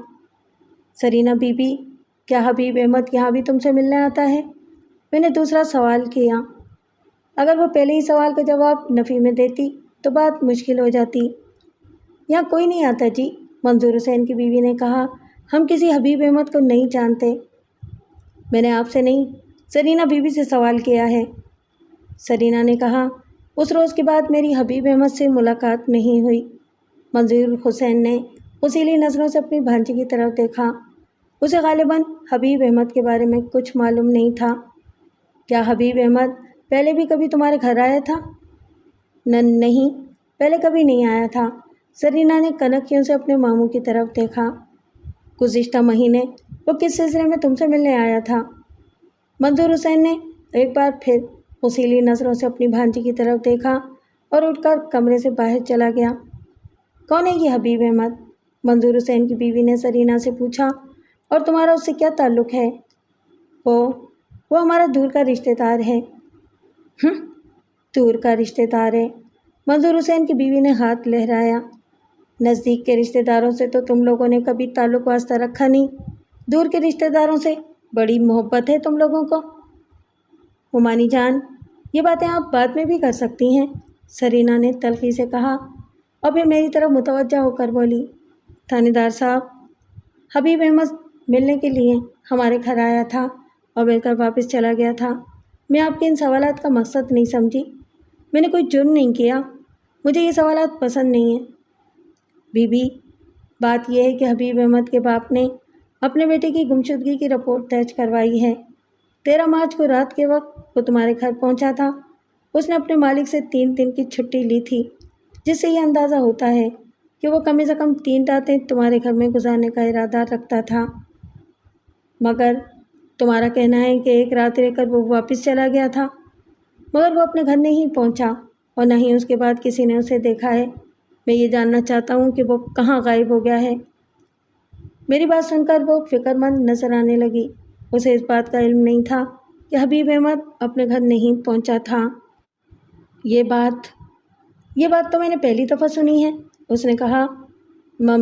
زرینہ بی بی، کیا حبیب احمد یہاں بھی تم سے ملنے آتا ہے؟ میں نے دوسرا سوال کیا۔ اگر وہ پہلے ہی سوال کا جواب نفی میں دیتی تو بات مشکل ہو جاتی۔ یہاں کوئی نہیں آتا جی، منظور حسین کی بیوی نے کہا، ہم کسی حبیب احمد کو نہیں جانتے۔ میں نے آپ سے نہیں، زرینہ بی بی سے سوال کیا ہے۔ زرینہ نے کہا، اس روز کے بعد میری حبیب احمد سے ملاقات نہیں ہوئی۔ منظور حسین نے غصیلی نظروں سے اپنی بھانجی کی طرف دیکھا۔ اسے غالباً حبیب احمد کے بارے میں کچھ معلوم نہیں تھا۔ کیا حبیب احمد پہلے بھی کبھی تمہارے گھر آیا تھا؟ نہیں، پہلے کبھی نہیں آیا تھا۔ زرینہ نے کنکیوں سے اپنے ماموں کی طرف دیکھا۔ گزشتہ مہینے وہ کس سلسلے میں تم سے ملنے آیا تھا؟ منظور حسین نے ایک بار پھر غصیلی نظروں سے اپنی بھانجی کی طرف دیکھا اور اٹھ کر کمرے سے باہر چلا گیا۔ کون ہے یہ حبیب احمد؟ منظور حسین کی بیوی نے زرینہ سے پوچھا، اور تمہارا اس سے کیا تعلق ہے؟ وہ ہمارا دور کا رشتہ دار ہے۔ دور کا رشتہ دار ہے؟ منظور حسین کی بیوی نے ہاتھ لہرایا۔ نزدیک کے رشتہ داروں سے تو تم لوگوں نے کبھی تعلق واسطہ رکھا نہیں، دور کے رشتہ داروں سے بڑی محبت ہے تم لوگوں کو۔ ممانی جان، یہ باتیں آپ بعد میں بھی کر سکتی ہیں، زرینہ نے تلخی سے کہا اور پھر میری طرف متوجہ ہو کر بولی، تھانے دار صاحب، حبیب احمد ملنے کے لیے ہمارے گھر آیا تھا اور مل کر واپس چلا گیا تھا۔ میں آپ کے ان سوالات کا مقصد نہیں سمجھی۔ میں نے کوئی جرم نہیں کیا، مجھے یہ سوالات پسند نہیں ہیں۔ بی بی، بات یہ ہے کہ حبیب احمد کے باپ نے اپنے بیٹے کی گمشدگی کی رپورٹ درج کروائی ہے۔ 13 مارچ کو رات کے وقت وہ تمہارے گھر پہنچا تھا۔ اس نے اپنے مالک سے 3 دن کی چھٹی لی تھی، جس سے یہ اندازہ ہوتا ہے کہ وہ کم سے کم 3 راتیں تمہارے گھر میں گزارنے کا ارادہ رکھتا تھا۔ مگر تمہارا کہنا ہے کہ ایک رات رہ کر وہ واپس چلا گیا تھا، مگر وہ اپنے گھر نہیں پہنچا اور نہ ہی اس کے بعد کسی نے اسے دیکھا ہے۔ میں یہ جاننا چاہتا ہوں کہ وہ کہاں غائب ہو گیا ہے۔ میری بات سن کر وہ فکر مند نظر آنے لگی۔ اسے اس بات کا علم نہیں تھا کہ حبیب احمد اپنے گھر نہیں پہنچا تھا۔ یہ بات تو میں نے پہلی دفعہ سنی ہے، اس نے کہا۔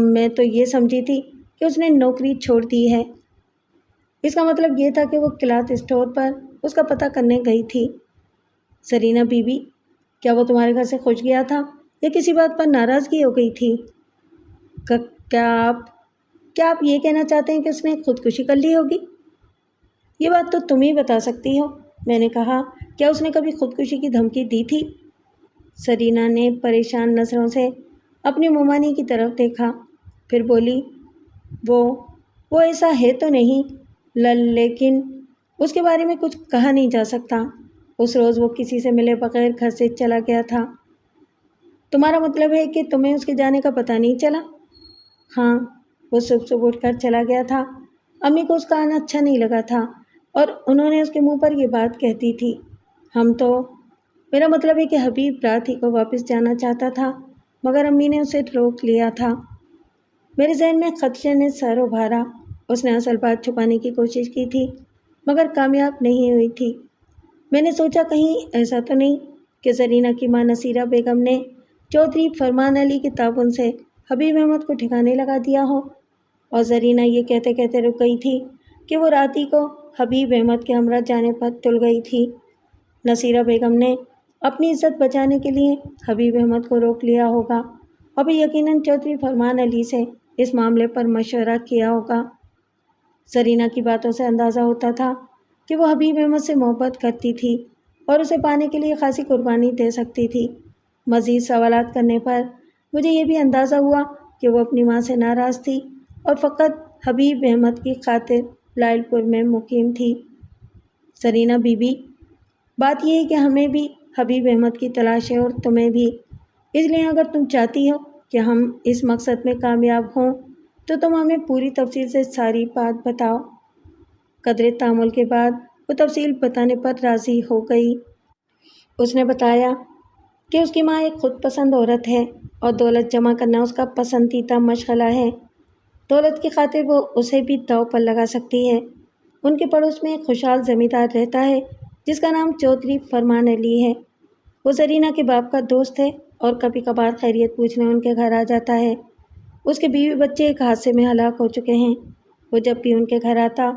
میں تو یہ سمجھی تھی کہ اس نے نوکری چھوڑ دی ہے۔ اس کا مطلب یہ تھا کہ وہ کلاتھ اسٹور پر اس کا پتہ کرنے گئی تھی۔ زرینہ بی بی، کیا وہ تمہارے گھر سے خوش گیا تھا یا کسی بات پر ناراضگی ہو گئی تھی؟ کیا آپ یہ کہنا چاہتے ہیں کہ اس نے خودکشی کر لی ہوگی؟ یہ بات تو تم ہی بتا سکتی ہو، میں نے کہا۔ کیا اس نے کبھی خودکشی کی دھمکی دی تھی؟ زرینہ نے پریشان نظروں سے اپنی ممانی کی طرف دیکھا، پھر بولی، وہ ایسا ہے تو نہیں، لیکن اس کے بارے میں کچھ کہا نہیں جا سکتا۔ اس روز وہ کسی سے ملے بغیر گھر سے چلا گیا تھا۔ تمہارا مطلب ہے کہ تمہیں اس کے جانے کا پتہ نہیں چلا؟ ہاں، وہ صبح اٹھ کر چلا گیا تھا۔ امی کو اس کا آنا اچھا نہیں لگا تھا اور انہوں نے اس کے منہ پر یہ بات کہہ دی تھی۔ ہم تو میرا مطلب ہے کہ حبیب رات ہی کو واپس جانا چاہتا تھا، مگر امی نے اسے روک لیا تھا۔ میرے ذہن میں خدشے نے سر ابھارا۔ اس نے اصل بات چھپانے کی کوشش کی تھی، مگر کامیاب نہیں ہوئی تھی۔ میں نے سوچا کہیں ایسا تو نہیں کہ زرینہ کی ماں نصیرہ بیگم نے چودھری فرمان علی کے تعاون سے حبیب احمد کو ٹھکانے لگا دیا ہو، اور زرینہ یہ کہتے کہتے رک گئی تھی کہ وہ رات ہی کو حبیب احمد کے ہمراہ جانے پر تل گئی تھی۔ نصیرہ بیگم نے اپنی عزت بچانے کے لیے حبیب احمد کو روک لیا ہوگا، اور بھی یقیناً چودھری فرمان علی سے اس معاملے پر مشورہ کیا ہوگا۔ زرینہ کی باتوں سے اندازہ ہوتا تھا کہ وہ حبیب احمد سے محبت کرتی تھی اور اسے پانے کے لیے خاصی قربانی دے سکتی تھی۔ مزید سوالات کرنے پر مجھے یہ بھی اندازہ ہوا کہ وہ اپنی ماں سے ناراض تھی اور فقط حبیب احمد کی خاطر لائل پور میں مقیم تھی۔ زرینہ بی بی، بات یہ ہے کہ ہمیں بھی حبیب احمد کی تلاش ہے اور تمہیں بھی، اس لیے اگر تم چاہتی ہو کہ ہم اس مقصد میں کامیاب ہوں تو تم ہمیں پوری تفصیل سے ساری بات بتاؤ۔ قدرے تامل کے بعد وہ تفصیل بتانے پر راضی ہو گئی۔ اس نے بتایا کہ اس کی ماں ایک خود پسند عورت ہے اور دولت جمع کرنا اس کا پسندیدہ مشغلہ ہے۔ دولت کی خاطر وہ اسے بھی داؤ پر لگا سکتی ہے۔ ان کے پڑوس میں ایک خوشحال زمیندار رہتا ہے جس کا نام چودھری فرمان علی ہے۔ وہ زرینہ کے باپ کا دوست ہے اور کبھی کبھار خیریت پوچھنے ان کے گھر آ جاتا ہے۔ اس کے بیوی بچے ایک حادثے میں ہلاک ہو چکے ہیں۔ وہ جب بھی ان کے گھر آتا،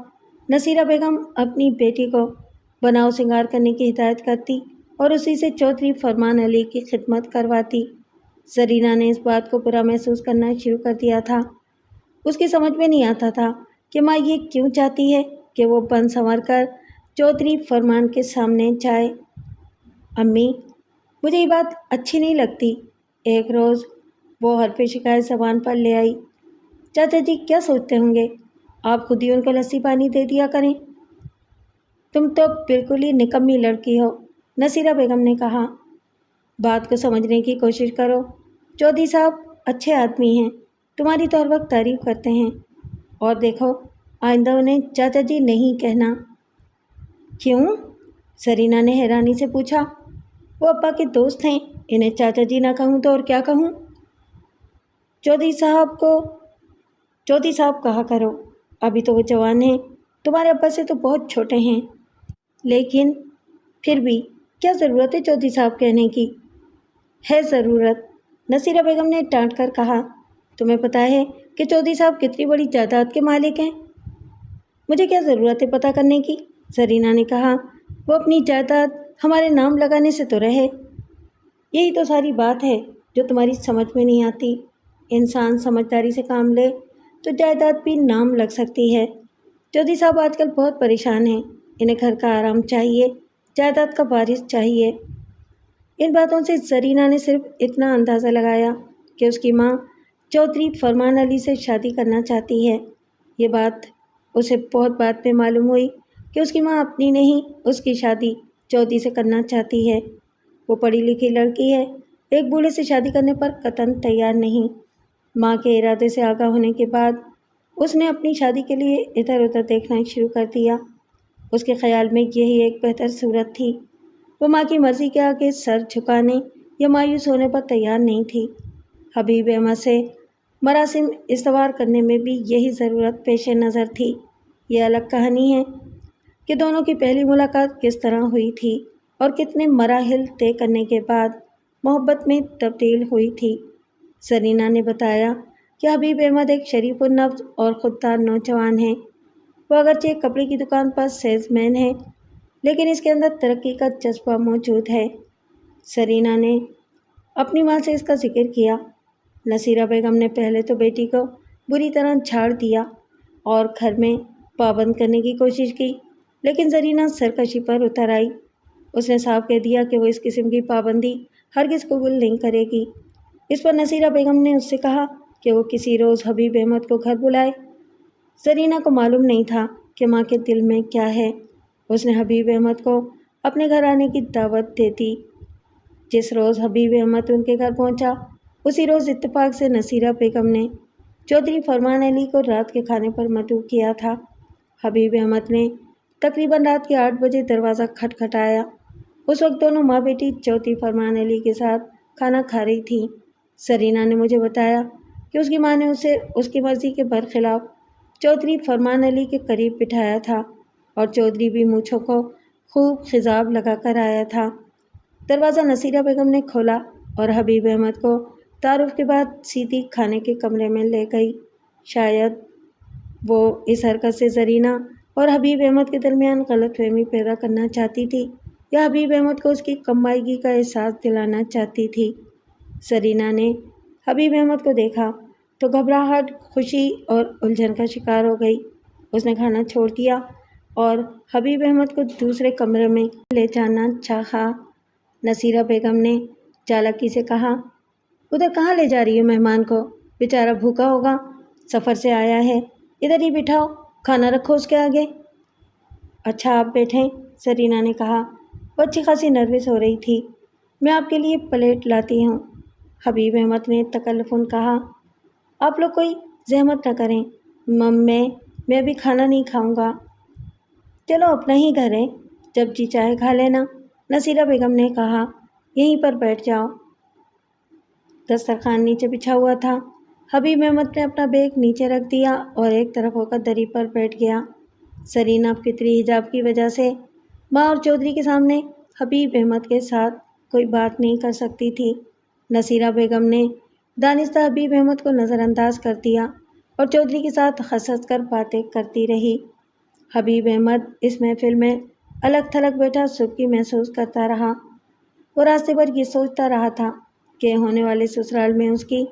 نصیرہ بیگم اپنی بیٹی کو بناؤ سنگار کرنے کی ہدایت کرتی اور اسی سے چودھری فرمان علی کی خدمت کرواتی۔ زرینہ نے اس بات کو برا محسوس کرنا شروع کر دیا تھا۔ اس کی سمجھ میں نہیں آتا تھا کہ ماں یہ کیوں چاہتی ہے کہ وہ بن سنور کر چودھری فرمان کے سامنے جائے۔ امی، مجھے یہ بات اچھی نہیں لگتی۔ ایک روز وہ حرف شکایت زبان پر لے آئی۔ چاچا جی کیا سوچتے ہوں گے؟ آپ خود ہی ان کو لسی پانی دے دیا کریں۔ تم تو بالکل ہی نکمی لڑکی ہو، نصیرہ بیگم نے کہا۔ بات کو سمجھنے کی کوشش کرو۔ چودھری صاحب اچھے آدمی ہیں، تمہاری تو ہر وقت تعریف کرتے ہیں، اور دیکھو آئندہ انہیں چاچا جی نہیں کہنا۔ کیوں؟ زرینہ نے حیرانی سے پوچھا۔ وہ ابا کے دوست ہیں، انہیں چاچا جی نہ کہوں تو اور کیا کہوں؟ چودھری صاحب کہا کرو، ابھی تو وہ جوان ہیں، تمہارے ابا سے تو بہت چھوٹے ہیں۔ لیکن پھر بھی کیا ضرورت ہے چودھری صاحب کہنے کی؟ ہے ضرورت، نصیرہ بیگم نے ڈانٹ کر کہا۔ تمہیں پتہ ہے کہ چودھری صاحب کتنی بڑی جائیداد کے مالک ہیں؟ مجھے کیا ضرورت ہے پتہ کرنے کی؟ زرینہ نے کہا۔ وہ اپنی جائیداد ہمارے نام لگانے سے تو رہے۔ یہی تو ساری بات ہے جو تمہاری سمجھ میں نہیں آتی۔ انسان سمجھداری سے کام لے تو جائیداد بھی نام لگ سکتی ہے۔ چودھری صاحب آج کل بہت پریشان ہیں، انہیں گھر کا آرام چاہیے، جائیداد کا وارث چاہیے۔ ان باتوں سے زرینہ نے صرف اتنا اندازہ لگایا کہ اس کی ماں چودھری فرمان علی سے شادی کرنا چاہتی ہے۔ یہ بات اسے بہت بعد میں معلوم ہوئی کہ اس کی ماں اپنی نہیں، اس کی شادی چودھری سے کرنا چاہتی ہے۔ وہ پڑھی لکھی لڑکی ہے، ایک بوڑھے سے شادی کرنے پر قطعاً تیار نہیں۔ ماں کے ارادے سے آگاہ ہونے کے بعد اس نے اپنی شادی کے لیے ادھر ادھر دیکھنا شروع کر دیا۔ اس کے خیال میں یہی ایک بہتر صورت تھی۔ وہ ماں کی مرضی کے آگے سر جھکانے یا مایوس ہونے پر تیار نہیں تھی۔ حبیب احمد سے مراسم استوار کرنے میں بھی یہی ضرورت پیش نظر تھی۔ یہ الگ کہانی ہے کہ دونوں کی پہلی ملاقات کس طرح ہوئی تھی اور کتنے مراحل طے کرنے کے بعد محبت میں تبدیل ہوئی تھی۔ زرینہ نے بتایا کہ حبیب احمد ایک شریف النفس اور خوددار نوجوان ہے۔ وہ اگرچہ ایک کپڑے کی دکان پر سیلز مین ہے، لیکن اس کے اندر ترقی کا جذبہ موجود ہے۔ زرینہ نے اپنی ماں سے اس کا ذکر کیا۔ نصیرہ بیگم نے پہلے تو بیٹی کو بری طرح جھاڑ دیا اور گھر میں پابند کرنے کی کوشش کی، لیکن زرینہ سرکشی پر اتر آئی۔ اس نے صاف کہہ دیا کہ وہ اس قسم کی پابندی ہرگز قبول نہیں کرے گی۔ اس پر نصیرہ بیگم نے اس سے کہا کہ وہ کسی روز حبیب احمد کو گھر بلائے۔ زرینہ کو معلوم نہیں تھا کہ ماں کے دل میں کیا ہے۔ اس نے حبیب احمد کو اپنے گھر آنے کی دعوت دے دی۔ جس روز حبیب احمد ان کے گھر پہنچا، اسی روز اتفاق سے نصیرہ بیگم نے چودھری فرمان علی کو رات کے کھانے پر مدعو کیا تھا۔ حبیب احمد نے تقریباً رات کے 8 بجے دروازہ کھٹکھٹایا۔ اس وقت دونوں ماں بیٹی چوتھی فرمان علی کے ساتھ کھانا کھا رہی تھی۔ سرینا نے مجھے بتایا کہ اس کی ماں نے اسے اس کی مرضی کے برخلاف چودھری فرمان علی کے قریب بٹھایا تھا اور چودھری بھی مونچھوں کو خوب خضاب لگا کر آیا تھا۔ دروازہ نصیرہ بیگم نے کھولا اور حبیب احمد کو تعارف کے بعد سیدھی کھانے کے کمرے میں لے گئی۔ شاید وہ اس حرکت سے زرینہ اور حبیب احمد کے درمیان غلط فہمی پیدا کرنا چاہتی تھی یا حبیب احمد کو اس کی کمائیگی کا احساس دلانا چاہتی تھی۔ زرینہ نے حبیب احمد کو دیکھا تو گھبراہٹ، خوشی اور الجھن کا شکار ہو گئی۔ اس نے کھانا چھوڑ دیا اور حبیب احمد کو دوسرے کمرے میں لے جانا چاہا۔ نصیرہ بیگم نے چالاکی سے کہا، ادھر کہاں لے جا رہی ہو مہمان کو؟ بیچارہ بھوکا ہوگا، سفر سے آیا ہے، ادھر ہی بٹھاؤ، کھانا رکھو اس کے آگے۔ اچھا آپ بیٹھیں، زرینہ نے کہا۔ وہ اچھی خاصی نروس ہو رہی تھی۔ میں آپ کے لیے پلیٹ لاتی ہوں، حبیب احمد نے تکلفاً کہا۔ آپ لوگ کوئی زحمت نہ کریں، میں ابھی کھانا نہیں کھاؤں گا۔ چلو اپنا ہی گھر ہے، جب جی چاہے کھا لینا، نصیرہ بیگم نے کہا۔ یہیں پر بیٹھ جاؤ۔ دسترخوان نیچے بچھا ہوا تھا۔ حبیب احمد نے اپنا بیگ نیچے رکھ دیا اور ایک طرف ہو کر دری پر بیٹھ گیا۔ زرینہ فطری حجاب کی وجہ سے ماں اور چودھری کے سامنے حبیب احمد کے ساتھ کوئی بات نہیں کر سکتی تھی۔ نصیرہ بیگم نے دانستہ حبیب احمد کو نظر انداز کر دیا اور چودھری کے ساتھ ہنس ہنس کر باتیں کرتی رہی۔ حبیب احمد اس محفل میں الگ تھلگ بیٹھا سبکی محسوس کرتا رہا۔ وہ راستے بھر یہ سوچتا رہا تھا کہ ہونے والے سسرال میں اس کی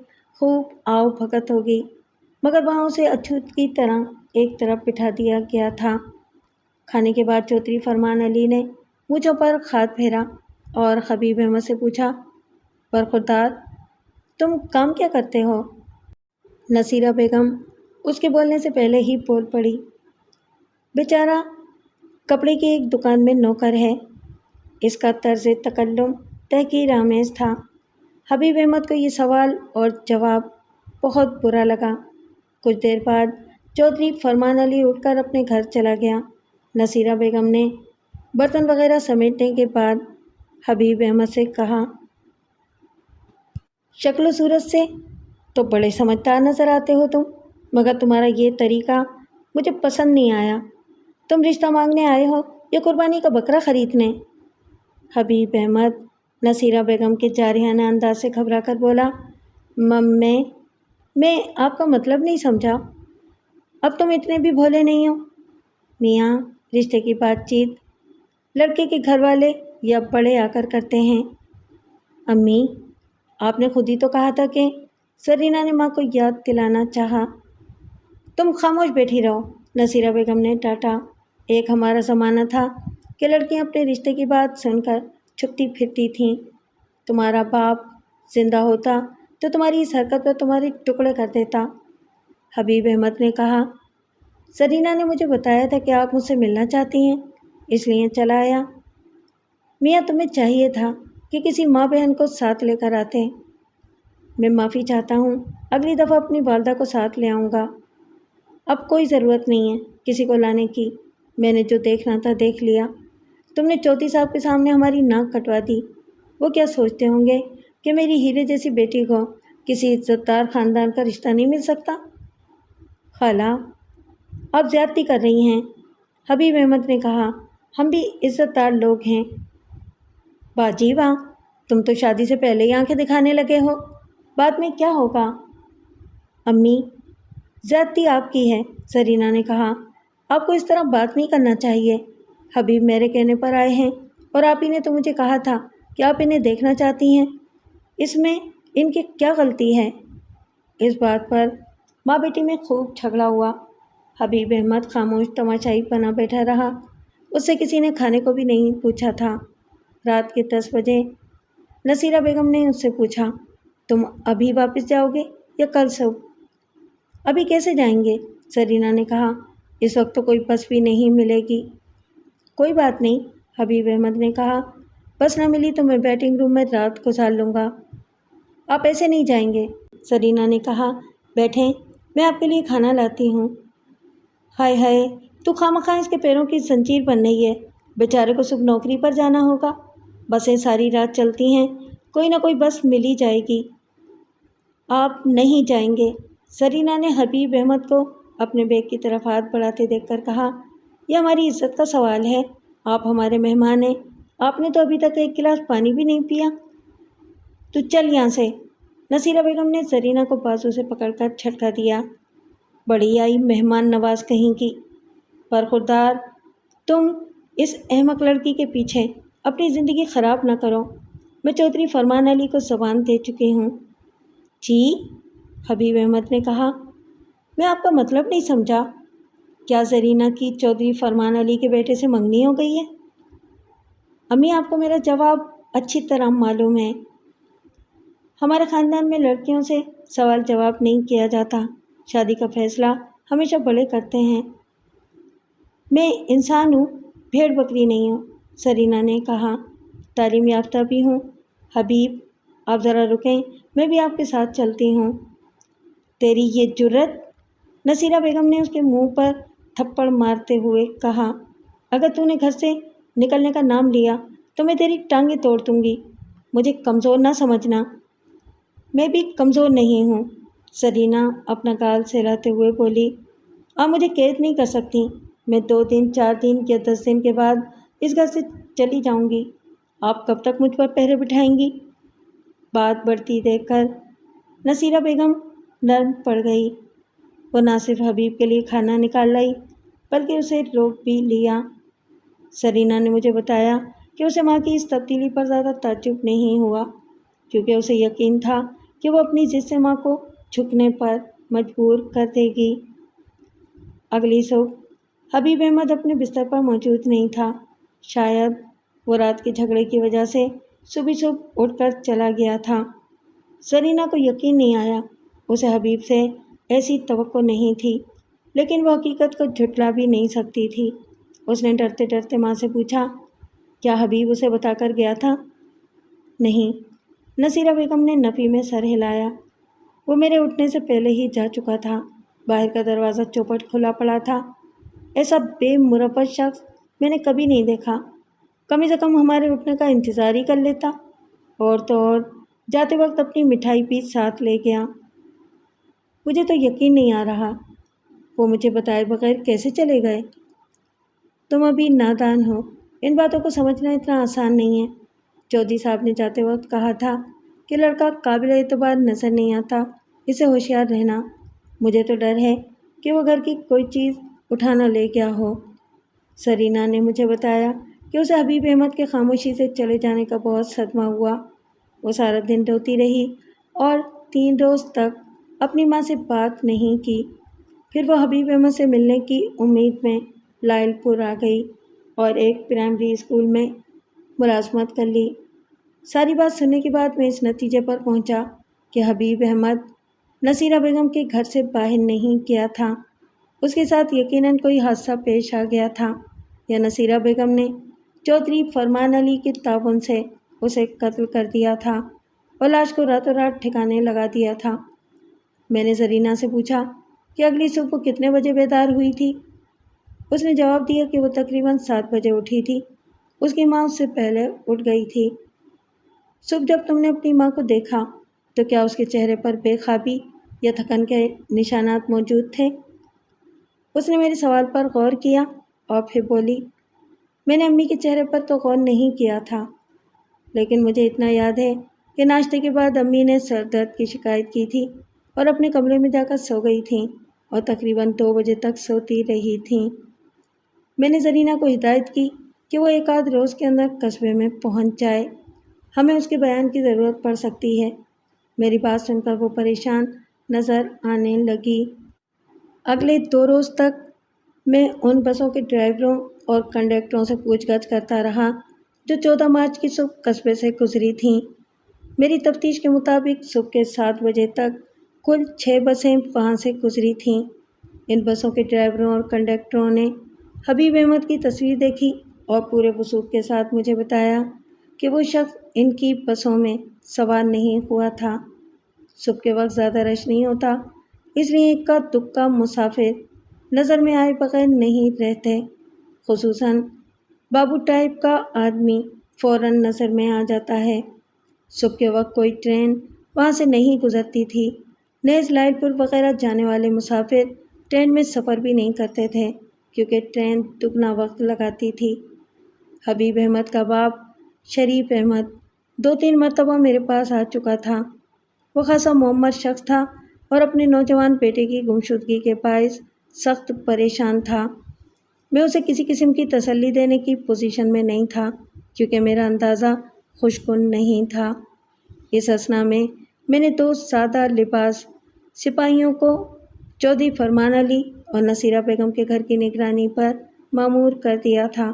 خوب آؤ بھگت ہوگی، مگر وہاں اسے اچھوت کی طرح ایک طرف بٹھا دیا گیا تھا۔ کھانے کے بعد چودھری فرمان علی نے مونچھوں پر ہاتھ پھیرا اور حبیب احمد سے پوچھا، برخوردار، تم کام کیا کرتے ہو؟ نصیرہ بیگم اس کے بولنے سے پہلے ہی بول پڑی، بیچارہ کپڑے کی ایک دکان میں نوکر ہے۔ اس کا طرز تکلم تحقیر آمیز تھا۔ حبیب احمد کو یہ سوال اور جواب بہت برا لگا۔ کچھ دیر بعد چودھری فرمان علی اٹھ کر اپنے گھر چلا گیا۔ نصیرہ بیگم نے برتن وغیرہ سمیٹنے کے بعد حبیب احمد سے کہا، شکل و صورت سے تو بڑے سمجھدار نظر آتے ہو تم، مگر تمہارا یہ طریقہ مجھے پسند نہیں آیا۔ تم رشتہ مانگنے آئے ہو یا قربانی کا بکرا خریدنے؟ حبیب احمد نصیرہ بیگم کے جارحانہ انداز سے گھبرا کر بولا، میں آپ کا مطلب نہیں سمجھا۔ اب تم اتنے بھی بھولے نہیں ہو۔ میاں، رشتے کی بات چیت لڑکے کے گھر والے یا بڑے آ کر کرتے ہیں۔ امی، آپ نے خود ہی تو کہا تھا کہ… زرینہ نے ماں کو یاد دلانا چاہا۔ تم خاموش بیٹھی رہو، نصیرہ بیگم نے ڈانٹا۔ ایک ہمارا زمانہ تھا کہ لڑکیاں اپنے رشتے کی بات سن کر چھپتی پھرتی تھیں۔ تمہارا باپ زندہ ہوتا تو تمہاری اس حرکت پر تمہارے ٹکڑے کر دیتا۔ حبیب احمد نے کہا، زرینہ نے مجھے بتایا تھا کہ آپ مجھ سے ملنا چاہتی ہیں، اس لیے چلا آیا۔ میاں، تمہیں چاہیے تھا کہ کسی ماں بہن کو ساتھ لے کر آتے۔ میں معافی چاہتا ہوں، اگلی دفعہ اپنی والدہ کو ساتھ لے آؤں گا۔ اب کوئی ضرورت نہیں ہے کسی کو لانے کی، میں نے جو دیکھنا تھا دیکھ لیا۔ تم نے چوتھی صاحب کے سامنے ہماری ناک کٹوا دی۔ وہ کیا سوچتے ہوں گے کہ میری ہیرے جیسی بیٹی کو کسی عزت دار خاندان کا رشتہ نہیں مل سکتا؟ خالہ، آپ زیادتی کر رہی ہیں، حبیب احمد نے کہا۔ ہم بھی عزت دار لوگ ہیں۔ باجی واہ، تم تو شادی سے پہلے ہی آنکھیں دکھانے لگے ہو، بعد میں کیا ہوگا؟ امی، زیادتی آپ کی ہے، زرینہ نے کہا۔ آپ کو اس طرح بات نہیں کرنا چاہیے۔ حبیب میرے کہنے پر آئے ہیں اور آپ ہی نے تو مجھے کہا تھا کہ آپ انہیں دیکھنا چاہتی ہیں، اس میں ان کی کیا غلطی ہے؟ اس بات پر ماں بیٹی میں خوب جھگڑا ہوا۔ حبیب احمد خاموش تماشائی بنا بیٹھا رہا۔ اس سے کسی نے کھانے کو بھی نہیں پوچھا تھا۔ رات کے 10 بجے نصیرہ بیگم نے اس سے پوچھا، تم ابھی واپس جاؤ گے یا کل صبح؟ ابھی کیسے جائیں گے؟ زرینہ نے کہا، اس وقت تو کوئی بس بھی نہیں ملے گی۔ کوئی بات نہیں، حبیب احمد نے کہا، بس نہ ملی تو میں ویٹنگ روم میں رات گزار لوں گا۔ آپ ایسے نہیں جائیں گے، زرینہ نے کہا۔ بیٹھیں، میں آپ کے لیے کھانا لاتی ہوں۔ ہائے ہائے، تو خواہ مخواہ اس کے پیروں کی زنجیر بن رہی ہے، بیچارے کو صبح نوکری پر جانا ہوگا۔ بسیں ساری رات چلتی ہیں، کوئی نہ کوئی بس مل ہی جائے گی۔ آپ نہیں جائیں گے؟ زرینہ نے حبیب احمد کو اپنے بیگ کی طرف ہاتھ بڑھاتے دیکھ کر کہا۔ یہ ہماری عزت کا سوال ہے، آپ ہمارے مہمان ہیں، آپ نے تو ابھی تک ایک گلاس پانی بھی نہیں پیا۔ تو چل یہاں سے۔ نصیرہ بیگم نے زرینہ کو بازو سے پکڑ کر جھٹکا دیا۔ بڑی آئی مہمان نواز کہیں کی، برخوردار، تم اس احمق لڑکی کے پیچھے اپنی زندگی خراب نہ کرو، میں چودھری فرمان علی کو زبان دے چکی ہوں۔ جی؟ حبیب احمد نے کہا۔ میں آپ کا مطلب نہیں سمجھا، کیا زرینہ کی چودھری فرمان علی کے بیٹے سے منگنی ہو گئی ہے؟ امی، آپ کو میرا جواب اچھی طرح معلوم ہے، ہمارے خاندان میں لڑکیوں سے سوال جواب نہیں کیا جاتا، شادی کا فیصلہ ہمیشہ بڑے کرتے ہیں۔ میں انسان ہوں، بھیڑ بکری نہیں ہوں، زرینہ نے کہا، تعلیم یافتہ بھی ہوں۔ حبیب، آپ ذرا رکیں، میں بھی آپ کے ساتھ چلتی ہوں۔ تیری یہ جرت! نصیرہ بیگم نے اس کے منہ پر تھپڑ مارتے ہوئے کہا، اگر تو نے گھر سے نکلنے کا نام لیا تو میں تیری ٹانگیں توڑ دوں گی، مجھے کمزور نہ سمجھنا۔ میں بھی کمزور نہیں ہوں، زرینہ اپنا گال سہلاتے ہوئے بولی، آپ مجھے قید نہیں کر سکتی، میں 2 دن 4 دن یا 10 دن کے بعد اس گھر سے چلی جاؤں گی، آپ کب تک مجھ پر پہرے بٹھائیں گی؟ بات بڑھتی دیکھ کر نصیرہ بیگم نرم پڑ گئی، وہ نہ صرف حبیب کے لیے کھانا نکال لائی بلکہ اسے روک بھی لیا۔ زرینہ نے مجھے بتایا کہ اسے ماں کی اس تبدیلی پر زیادہ تعجب نہیں ہوا، کیونکہ اسے یقین تھا کہ وہ اپنی ضد سے ماں کو جھکنے پر مجبور کر دے گی۔ اگلی صبح حبیب احمد اپنے بستر پر موجود نہیں تھا، شاید وہ رات کے جھگڑے کی وجہ سے صبح اٹھ کر چلا گیا تھا۔ زرینہ کو یقین نہیں آیا، اسے حبیب سے ایسی توقع نہیں تھی، لیکن وہ حقیقت کو جھٹلا بھی نہیں سکتی تھی۔ اس نے ڈرتے ڈرتے ماں سے پوچھا، کیا حبیب اسے بتا کر گیا تھا؟ نہیں، نصیرہ بیگم نے نفی میں سر ہلایا، وہ میرے اٹھنے سے پہلے ہی جا چکا تھا، باہر کا دروازہ چوپٹ کھلا پڑا تھا، ایسا بے مروت شخص میں نے کبھی نہیں دیکھا، کم سے کم ہمارے اٹھنے کا انتظار ہی کر لیتا، اور تو اور جاتے وقت اپنی مٹھائی بھی ساتھ لے گیا۔ مجھے تو یقین نہیں آ رہا، وہ مجھے بتائے بغیر کیسے چلے گئے؟ تم ابھی نادان ہو، ان باتوں کو سمجھنا اتنا آسان نہیں ہے۔ چودھری صاحب نے جاتے وقت کہا تھا کہ لڑکا قابل اعتبار نظر نہیں آتا، اسے ہوشیار رہنا۔ مجھے تو ڈر ہے کہ وہ گھر کی کوئی چیز اٹھا نہ لے گیا ہو۔ زرینہ نے مجھے بتایا کہ اسے حبیب احمد کے خاموشی سے چلے جانے کا بہت صدمہ ہوا، وہ سارا دن روتی رہی اور 3 روز تک اپنی ماں سے بات نہیں کی۔ پھر وہ حبیب احمد سے ملنے کی امید میں لائل پور آ گئی اور ایک پرائمری اسکول میں ملازمت کر لی۔ ساری بات سننے کے بعد میں اس نتیجے پر پہنچا کہ حبیب احمد نصیرہ بیگم کے گھر سے باہر نہیں گیا تھا، اس کے ساتھ یقیناً کوئی حادثہ پیش آ گیا تھا، یا نصیرہ بیگم نے چودھری فرمان علی کے تعاون سے اسے قتل کر دیا تھا اور لاش کو راتوں رات ٹھکانے لگا دیا تھا۔ میں نے زرینہ سے پوچھا کہ اگلی صبح وہ کتنے بجے بیدار ہوئی تھی؟ اس نے جواب دیا کہ وہ تقریباً 7 بجے اٹھی تھی، اس کی ماں اس سے پہلے اٹھ گئی تھی۔ صبح جب تم نے اپنی ماں کو دیکھا تو کیا اس کے چہرے پر بے خوابی یا تھکن کے نشانات موجود تھے؟ اس نے میرے سوال پر غور کیا اور پھر بولی، میں نے امی کے چہرے پر تو غور نہیں کیا تھا، لیکن مجھے اتنا یاد ہے کہ ناشتے کے بعد امی نے سر درد کی شکایت کی تھی اور اپنے کمرے میں جا کر سو گئی تھیں اور تقریباً 2 بجے تک سوتی رہی تھیں۔ میں نے زرینہ کو ہدایت کی کہ وہ 1 آدھ روز کے اندر قصبے میں پہنچ جائے، ہمیں اس کے بیان کی ضرورت پڑ سکتی ہے۔ میری بات سن کر وہ پریشان نظر آنے لگی۔ اگلے 2 روز تک میں ان بسوں کے ڈرائیوروں اور کنڈکٹروں سے پوچھ گچھ کرتا رہا جو 14 مارچ کی صبح قصبے سے گزری تھیں۔ میری تفتیش کے مطابق صبح کے 7 بجے تک کل 6 بسیں وہاں سے گزری تھیں۔ ان بسوں کے ڈرائیوروں اور کنڈکٹروں نے حبیب احمد کی تصویر دیکھی اور پورے وثوق کے ساتھ مجھے بتایا کہ وہ شخص ان کی بسوں میں سوار نہیں ہوا تھا۔ صبح کے وقت زیادہ رش نہیں ہوتا، اس لیے اکا دکا مسافر نظر میں آئے بغیر نہیں رہتے، خصوصاً بابو ٹائپ کا آدمی فوراً نظر میں آ جاتا ہے۔ صبح کے وقت کوئی ٹرین وہاں سے نہیں گزرتی تھی۔ نیز لائل پور وغیرہ جانے والے مسافر ٹرین میں سفر بھی نہیں کرتے تھے کیونکہ ٹرین دگنا وقت لگاتی تھی۔ حبیب احمد کا باپ شریف احمد 2-3 مرتبہ میرے پاس آ چکا تھا۔ وہ خاصا معمر شخص تھا اور اپنے نوجوان بیٹے کی گمشدگی کے باعث سخت پریشان تھا۔ میں اسے کسی قسم کی تسلی دینے کی پوزیشن میں نہیں تھا کیونکہ میرا اندازہ خوشگوار نہیں تھا۔ اس اثنا میں نے 2 سادہ لباس سپاہیوں کو چودھری فرمان علی اور نصیرہ بیگم کے گھر کی نگرانی پر مامور کر دیا تھا۔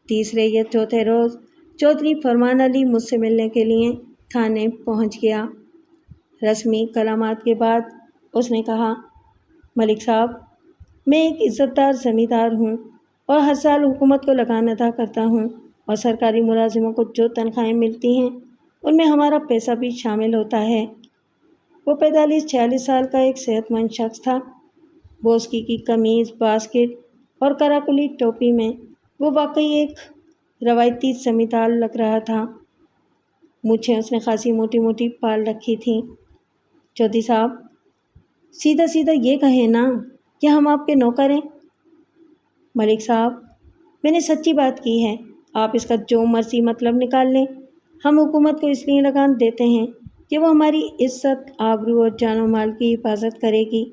تیسرے یا چوتھے روز چودھری فرمان علی مجھ سے ملنے کے لیے تھانے پہنچ گیا۔ رسمی کلامات کے بعد اس نے کہا، ملک صاحب، میں ایک عزت دار زمیندار ہوں اور ہر سال حکومت کو لگان ادا کرتا ہوں اور سرکاری ملازموں کو جو تنخواہیں ملتی ہیں ان میں ہمارا پیسہ بھی شامل ہوتا ہے۔ وہ 45-46 سال کا ایک صحت مند شخص تھا۔ بوسکی کی قمیض، باسکٹ اور کراکلی ٹوپی میں وہ واقعی ایک روایتی زمیندار لگ رہا تھا۔ مونچھیں اس نے خاصی موٹی موٹی پال رکھی تھیں۔ چودھری صاحب، سیدھا سیدھا یہ کہیں نا کہ ہم آپ کے نوکر ہیں۔ ملک صاحب، میں نے سچی بات کی ہے، آپ اس کا جو مرضی مطلب نکال لیں۔ ہم حکومت کو اس لیے لگان دیتے ہیں کہ وہ ہماری عزت، آبرو اور جان و مال کی حفاظت کرے گی۔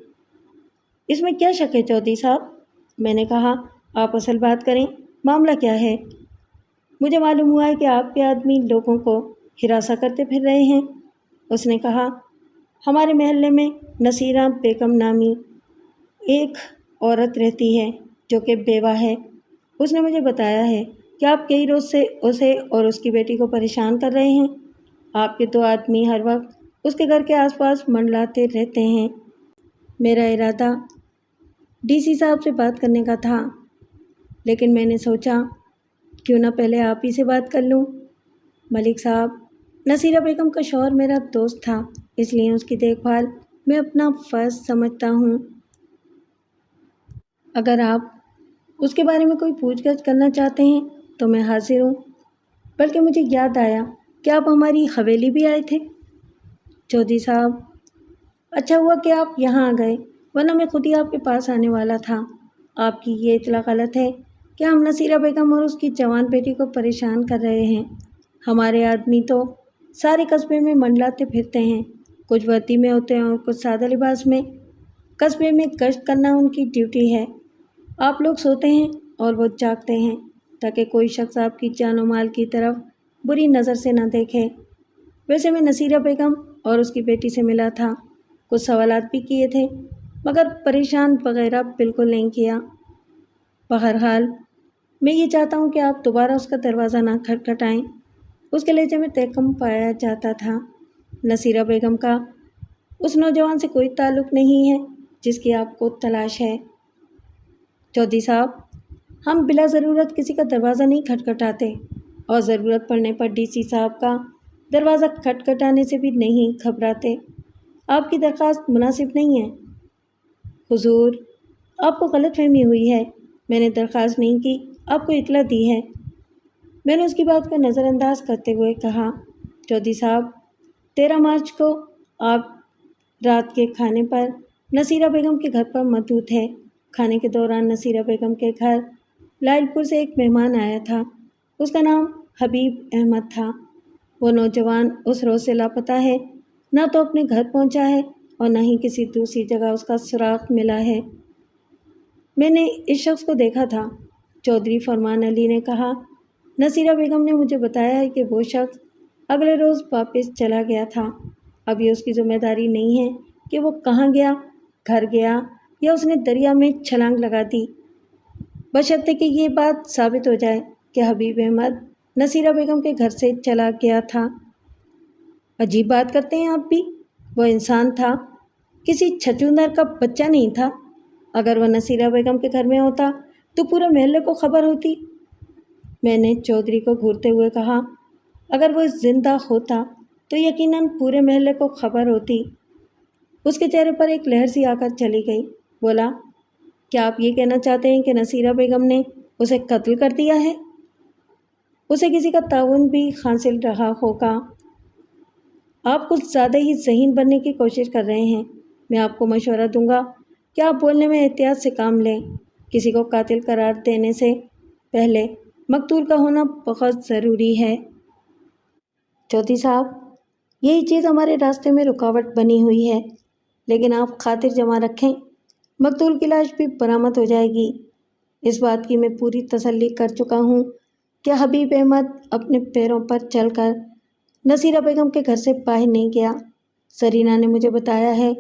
اس میں کیا شک ہے چودھری صاحب؟ میں نے کہا، آپ اصل بات کریں، معاملہ کیا ہے؟ مجھے معلوم ہوا ہے کہ آپ کے آدمی لوگوں کو ہراساں کرتے پھر رہے ہیں۔ اس نے کہا، ہمارے محلے میں نصیرہ بیگم نامی ایک عورت رہتی ہے جو کہ بیوہ ہے۔ اس نے مجھے بتایا ہے کہ آپ کئی روز سے اسے اور اس کی بیٹی کو پریشان کر رہے ہیں۔ آپ کے 2 آدمی ہر وقت اس کے گھر کے آس پاس منڈلاتے رہتے ہیں۔ میرا ارادہ ڈی سی صاحب سے بات کرنے کا تھا، لیکن میں نے سوچا کیوں نہ پہلے آپ ہی سے بات کر لوں۔ ملک صاحب، نصیرہ بیگم کا شوہر میرا دوست تھا، اس لیے اس کی دیکھ بھال میں اپنا فرض سمجھتا ہوں۔ اگر آپ اس کے بارے میں کوئی پوچھ گچھ کرنا چاہتے ہیں تو میں حاضر ہوں۔ بلکہ مجھے یاد آیا کہ آپ ہماری حویلی بھی آئے تھے۔ چودھری صاحب، اچھا ہوا کہ آپ یہاں آ گئے، ورنہ میں خود ہی آپ کے پاس آنے والا تھا۔ آپ کی یہ اطلاع غلط ہے کہ ہم نصیرہ بیگم اور اس کی جوان بیٹی کو پریشان کر رہے ہیں۔ ہمارے آدمی تو سارے قصبے میں منڈلاتے پھرتے ہیں، کچھ وردی میں ہوتے ہیں اور کچھ سادہ لباس میں۔ قصبے میں گشت کرنا ان کی ڈیوٹی ہے۔ آپ لوگ سوتے ہیں اور وہ جاگتے ہیں تاکہ کوئی شخص آپ کی جان و مال کی طرف بری نظر سے نہ دیکھے۔ ویسے میں نصیرہ بیگم اور اس کی بیٹی سے ملا تھا، کچھ سوالات بھی کیے تھے، مگر پریشان وغیرہ بالکل نہیں کیا۔ بہرحال میں یہ چاہتا ہوں کہ آپ دوبارہ اس کا دروازہ نہ کھٹکھٹائیں۔ اس کے لہجے میں تحکم پایا جاتا تھا۔ نصیرہ بیگم کا اس نوجوان سے کوئی تعلق نہیں ہے جس کی آپ کو تلاش ہے۔ چودھری صاحب، ہم بلا ضرورت کسی کا دروازہ نہیں کھٹکھٹاتے اور ضرورت پڑنے پر ڈی سی صاحب کا دروازہ کھٹکھٹانے سے بھی نہیں گھبراتے۔ آپ کی درخواست مناسب نہیں ہے۔ حضور، آپ کو غلط فہمی ہوئی ہے، میں نے درخواست نہیں کی، آپ کو اطلاع دی ہے۔ میں نے اس کی بات کو نظر انداز کرتے ہوئے کہا، چودھری صاحب، 13 مارچ کو آپ رات کے کھانے پر نصیرہ بیگم کے گھر پر موجود تھے۔ کھانے کے دوران نصیرہ بیگم کے گھر لائل پور سے ایک مہمان آیا تھا۔ اس کا نام حبیب احمد تھا۔ وہ نوجوان اس روز سے لاپتہ ہے، نہ تو اپنے گھر پہنچا ہے اور نہ ہی کسی دوسری جگہ اس کا سراغ ملا ہے۔ میں نے اس شخص کو دیکھا تھا، چودھری فرمان علی نے کہا۔ نصیرہ بیگم نے مجھے بتایا ہے کہ وہ شخص اگلے روز واپس چلا گیا تھا۔ اب یہ اس کی ذمہ داری نہیں ہے کہ وہ کہاں گیا، گھر گیا یا اس نے دریا میں چھلانگ لگا دی، بشرطے کہ یہ بات ثابت ہو جائے کہ حبیب احمد نصیرہ بیگم کے گھر سے چلا گیا تھا۔ عجیب بات کرتے ہیں آپ بھی، وہ انسان تھا، کسی چھچوندر کا بچہ نہیں تھا۔ اگر وہ نصیرہ بیگم کے گھر میں ہوتا تو پورے محلے کو خبر ہوتی۔ میں نے چودھری کو گھورتے ہوئے کہا، اگر وہ زندہ ہوتا تو یقیناً پورے محلے کو خبر ہوتی۔ اس کے چہرے پر ایک لہر سی آ کر چلی گئی۔ بولا، کیا آپ یہ کہنا چاہتے ہیں کہ نصیرہ بیگم نے اسے قتل کر دیا ہے؟ اسے کسی کا تعاون بھی حاصل رہا ہوگا۔ آپ کچھ زیادہ ہی ذہین بننے کی کوشش کر رہے ہیں۔ میں آپ کو مشورہ دوں گا کہ آپ بولنے میں احتیاط سے کام لیں۔ کسی کو قاتل قرار دینے سے پہلے مقتول کا ہونا بہت ضروری ہے۔ چودھری صاحب، یہی چیز ہمارے راستے میں رکاوٹ بنی ہوئی ہے، لیکن آپ خاطر جمع رکھیں، مقتول کی لاش بھی برآمد ہو جائے گی۔ اس بات کی میں پوری تسلی کر چکا ہوں کہ حبیب احمد اپنے پیروں پر چل کر نصیرہ بیگم کے گھر سے باہر نہیں گیا۔ سرینا نے مجھے بتایا ہے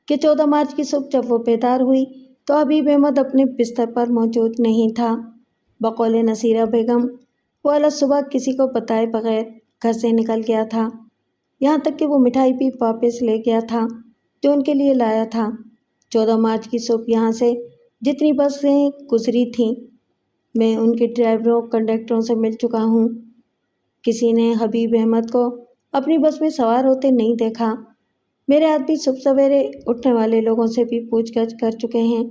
کہ 14 مارچ کی صبح جب وہ بیدار ہوئی تو حبیب احمد اپنے بستر پر موجود نہیں تھا۔ بقول نصیرہ بیگم، وہ الگ صبح کسی کو بتائے بغیر گھر سے نکل گیا تھا، یہاں تک کہ وہ مٹھائی بھی واپس لے گیا تھا جو ان کے لیے لایا تھا۔ 14 مارچ کی صبح یہاں سے جتنی بسیں گزری تھیں، میں ان کے ڈرائیوروں کنڈکٹروں سے مل چکا ہوں۔ کسی نے حبیب احمد کو اپنی بس میں سوار ہوتے نہیں دیکھا۔ میرے آدمی صبح سویرے اٹھنے والے لوگوں سے بھی پوچھ گچھ کر چکے ہیں،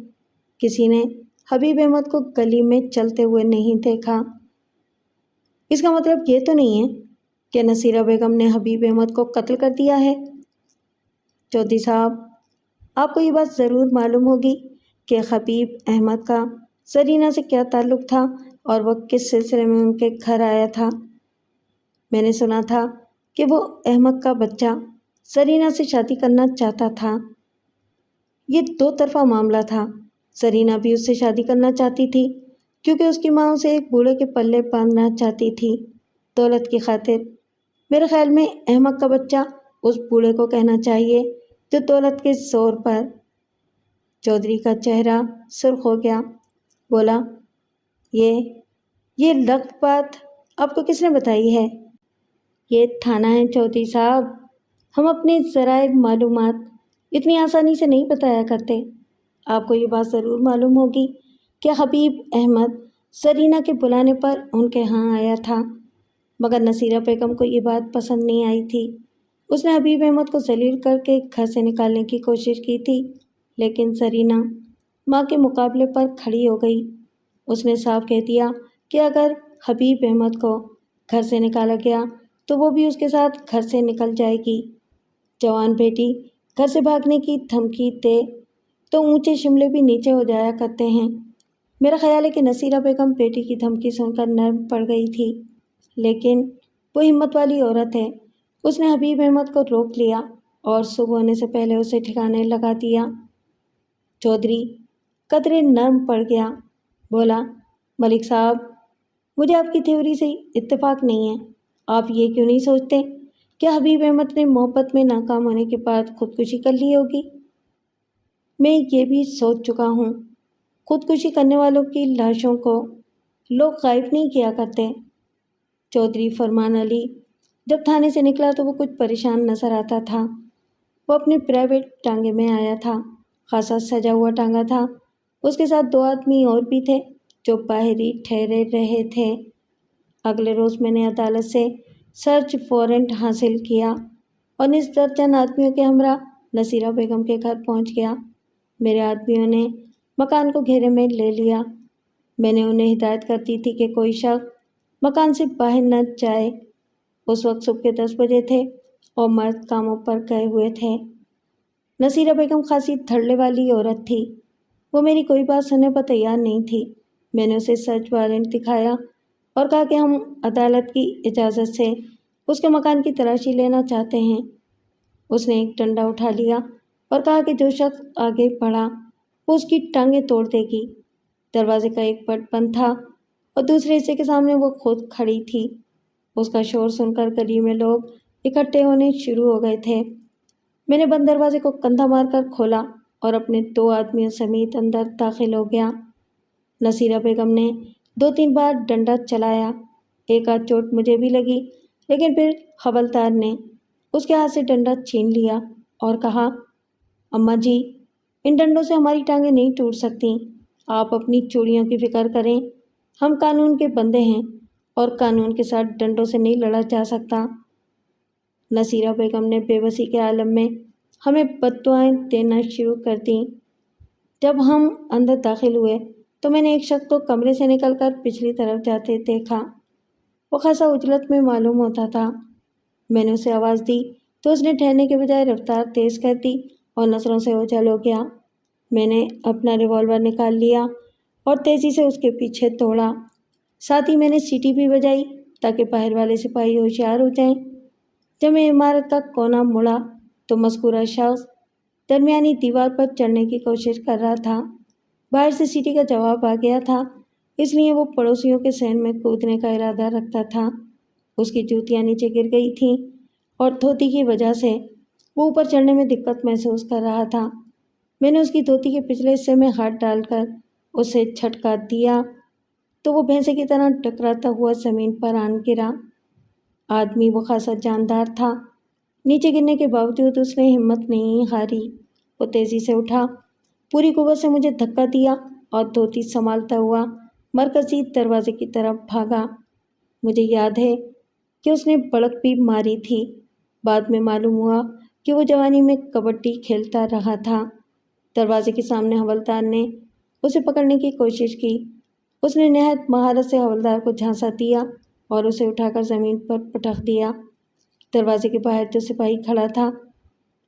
کسی نے حبیب احمد کو گلی میں چلتے ہوئے نہیں دیکھا۔ اس کا مطلب یہ تو نہیں ہے کہ نصیرہ بیگم نے حبیب احمد کو قتل کر دیا ہے؟ چودھری صاحب، آپ کو یہ بات ضرور معلوم ہوگی کہ حبیب احمد کا سرینا سے کیا تعلق تھا اور وہ کس سلسلے میں ان کے گھر آیا تھا۔ میں نے سنا تھا کہ وہ احمد کا بچہ سرینا سے شادی کرنا چاہتا تھا۔ یہ 2 طرفہ معاملہ تھا۔ سرینا بھی اس سے شادی کرنا چاہتی تھی کیونکہ اس کی ماں اسے ایک بوڑھے کے پلے باندھنا چاہتی تھی، دولت کی خاطر۔ میرے خیال میں احمد کا بچہ اس بوڑھے کو کہنا چاہیے جو دولت کے زور پر۔ چودھری کا چہرہ سرخ ہو گیا، بولا، یہ لغو بات آپ کو کس نے بتائی ہے؟ یہ تھانہ ہے چودھری صاحب، ہم اپنے ذرائع معلومات اتنی آسانی سے نہیں بتایا کرتے۔ آپ کو یہ بات ضرور معلوم ہوگی کہ حبیب احمد سرینا کے بلانے پر ان کے ہاں آیا تھا، مگر نصیرہ بیگم کو یہ بات پسند نہیں آئی تھی۔ اس نے حبیب احمد کو ذلیل کر کے گھر سے نکالنے کی کوشش کی تھی، لیکن سرینا ماں کے مقابلے پر کھڑی ہو گئی۔ اس نے صاف کہہ دیا کہ اگر حبیب احمد کو گھر سے نکالا گیا تو وہ بھی اس کے ساتھ گھر سے نکل جائے گی۔ جوان بیٹی گھر سے بھاگنے کی دھمکی دے تو اونچے شملے بھی نیچے ہو جایا کرتے ہیں۔ میرا خیال ہے کہ نصیرہ بیگم بیٹی کی دھمکی سن کر نرم پڑ گئی تھی، لیکن وہ ہمت والی عورت ہے۔ اس نے حبیب احمد کو روک لیا اور صبح ہونے سے پہلے اسے ٹھکانے لگا دیا۔ چودھری قدرے نرم پڑ گیا، بولا، ملک صاحب، مجھے آپ کی تھیوری سے اتفاق نہیں ہے۔ آپ یہ کیوں نہیں سوچتے کہ حبیب احمد نے محبت میں ناکام ہونے کے بعد خودکشی کر لی ہوگی؟ میں یہ بھی سوچ چکا ہوں، خودکشی کرنے والوں کی لاشوں کو لوگ غائب نہیں کیا کرتے۔ چودھری فرمان علی جب تھانے سے نکلا تو وہ کچھ پریشان نظر آتا تھا۔ وہ اپنے پرائیویٹ ٹانگے میں آیا تھا، خاصا سجا ہوا ٹانگا تھا۔ اس کے ساتھ 2 آدمی اور بھی تھے جو باہر ہی ٹھہرے رہے تھے۔ اگلے روز میں نے عدالت سے سرچ وارنٹ حاصل کیا اور نصف درجن آدمیوں کے ہمراہ نصیرہ بیگم کے گھر پہنچ گیا۔ میرے آدمیوں نے مکان کو گھیرے میں لے لیا۔ میں نے انہیں ہدایت کر دی تھی کہ کوئی شخص مکان سے باہر نہ جائے۔ اس وقت صبح کے 10 بجے تھے اور مرد کاموں پر گئے ہوئے تھے۔ نصیرہ بیگم خاصی دھڑلے والی عورت تھی، وہ میری کوئی بات سننے پر تیار نہیں تھی۔ میں نے اسے سرچ وارنٹ دکھایا اور کہا کہ ہم عدالت کی اجازت سے اس کے مکان کی تلاشی لینا چاہتے ہیں۔ اس نے ایک ڈنڈا اٹھا لیا اور کہا کہ جو شخص آگے بڑھا وہ اس کی ٹانگیں توڑ دے گی۔ دروازے کا ایک پٹ بند تھا اور دوسرے حصے کے سامنے وہ خود کھڑی تھی۔ اس کا شور سن کر گلی میں لوگ اکٹھے ہونے شروع ہو گئے تھے۔ میں نے بند دروازے کو کندھا مار کر کھولا اور اپنے 2 آدمیوں سمیت اندر داخل ہو گیا۔ نصیرہ بیگم نے 2-3 بار ڈنڈا چلایا، ایک آدھ چوٹ مجھے بھی لگی، لیکن پھر حوالدار نے اس کے ہاتھ سے ڈنڈا چھین لیا اور کہا، اماں جی، ان ڈنڈوں سے ہماری ٹانگیں نہیں ٹوٹ سکتی، آپ اپنی چوڑیوں کی فکر کریں، ہم قانون کے بندے ہیں اور قانون کے ساتھ ڈنڈوں سے نہیں لڑا جا سکتا۔ نصیرہ بیگم نے بے بسی کے عالم میں ہمیں بد دعائیں دینا شروع کر دیں۔ جب ہم اندر داخل ہوئے تو میں نے ایک شخص کو کمرے سے نکل کر پچھلی طرف جاتے دیکھا۔ وہ خاصا اجلت میں معلوم ہوتا تھا۔ میں نے اسے آواز دی تو اس نے ٹھہرنے کے بجائے رفتار تیز کر دی اور نظروں سے اوجھل ہو گیا۔ میں نے اپنا ریوالور نکال لیا اور تیزی سے اس کے پیچھے توڑا۔ ساتھ ہی میں نے سیٹی بھی بجائی تاکہ باہر والے سپاہی ہوشیار ہو جائیں۔ جب میں عمارت کا کونا مڑا تو مذکورہ شخص درمیانی دیوار پر چڑھنے کی کوشش کر رہا تھا۔ باہر سے سیٹی کا جواب آ گیا تھا، اس لیے وہ پڑوسیوں کے صحن میں کودنے کا ارادہ رکھتا تھا۔ اس کی جوتیاں نیچے گر گئی تھیں اور دھوتی کی وجہ سے وہ اوپر چڑھنے میں دقت محسوس کر رہا تھا۔ میں نے اس کی دھوتی کے پچھلے حصے میں ہاتھ ڈال کر اسے جھٹکا دیا تو وہ بھینسے کی طرح ٹکراتا ہوا زمین پر آن گرا۔ آدمی وہ خاصا جاندار تھا، نیچے گرنے کے باوجود اس نے ہمت نہیں ہاری۔ وہ تیزی سے اٹھا، پوری قوت سے مجھے دھکا دیا اور دھوتی سنبھالتا ہوا مرکزی دروازے کی طرف بھاگا۔ مجھے یاد ہے کہ اس نے بڑک بھی ماری تھی۔ بعد میں معلوم ہوا کہ وہ جوانی میں کبڈی کھیلتا رہا تھا۔ دروازے کے سامنے حوالدار نے اسے پکڑنے کی کوشش کی۔ اس نے نہایت مہارت سے حوالدار کو جھانسا دیا اور اسے اٹھا کر زمین پر پٹخ دیا۔ دروازے کے باہر جو سپاہی کھڑا تھا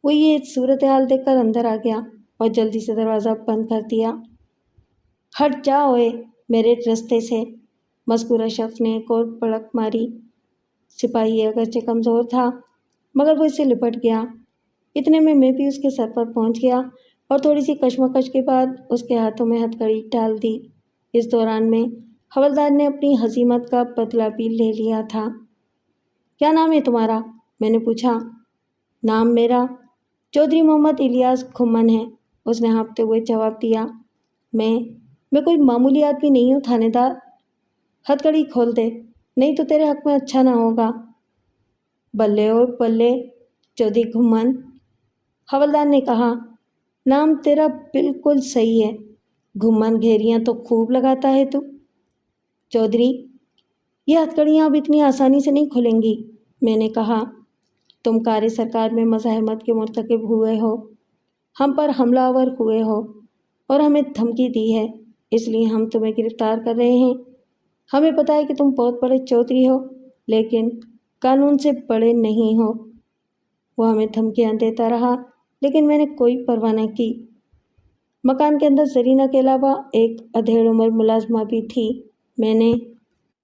وہ یہ صورتحال دیکھ کر اندر آ گیا اور جلدی سے دروازہ بند کر دیا۔ ہٹ جا اوئے میرے رستے سے، مذکورہ شخص نے ایک اور بڑک ماری۔ سپاہی اگرچہ کمزور تھا مگر وہ اس سے لپٹ گیا۔ اتنے میں بھی اس کے سر پر پہنچ گیا اور تھوڑی سی کشمکش کے بعد اس کے ہاتھوں میں ہتھ کڑی ڈال دی۔ اس دوران میں حوالدار نے اپنی ہزیمت کا بدلہ بھی لے لیا تھا۔ کیا نام ہے تمہارا؟ میں نے پوچھا۔ نام میرا چودھری محمد الیاس کھمن ہے، اس نے ہانپتے ہوئے جواب دیا۔ میں کوئی معمولی آدمی نہیں ہوں تھانے دار۔ ہتھ کڑی کھول دے، نہیں تو تیرے حق میں اچھا نہ ہوگا۔ بلے اور بلے چودھری کھمن، حوالدار نے کہا، نام تیرا بالکل صحیح ہے، گھمن گھیریاں تو خوب لگاتا ہے تو۔ چودھری، یہ ہتھ کڑیاں اب اتنی آسانی سے نہیں کھلیں گی، میں نے کہا۔ تم کار سرکار میں مزاحمت کے مرتکب ہوئے ہو، ہم پر حملہ آور ہوئے ہو اور ہمیں دھمکی دی ہے، اس لیے ہم تمہیں گرفتار کر رہے ہیں۔ ہمیں پتہ ہے کہ تم بہت بڑے چودھری ہو لیکن قانون سے بڑے نہیں ہو۔ وہ ہمیں دھمکیاں دیتا رہا لیکن میں نے کوئی پرواہ نہ کی۔ مکان کے اندر زرینہ کے علاوہ ایک ادھیڑ عمر ملازمہ بھی تھی۔ میں نے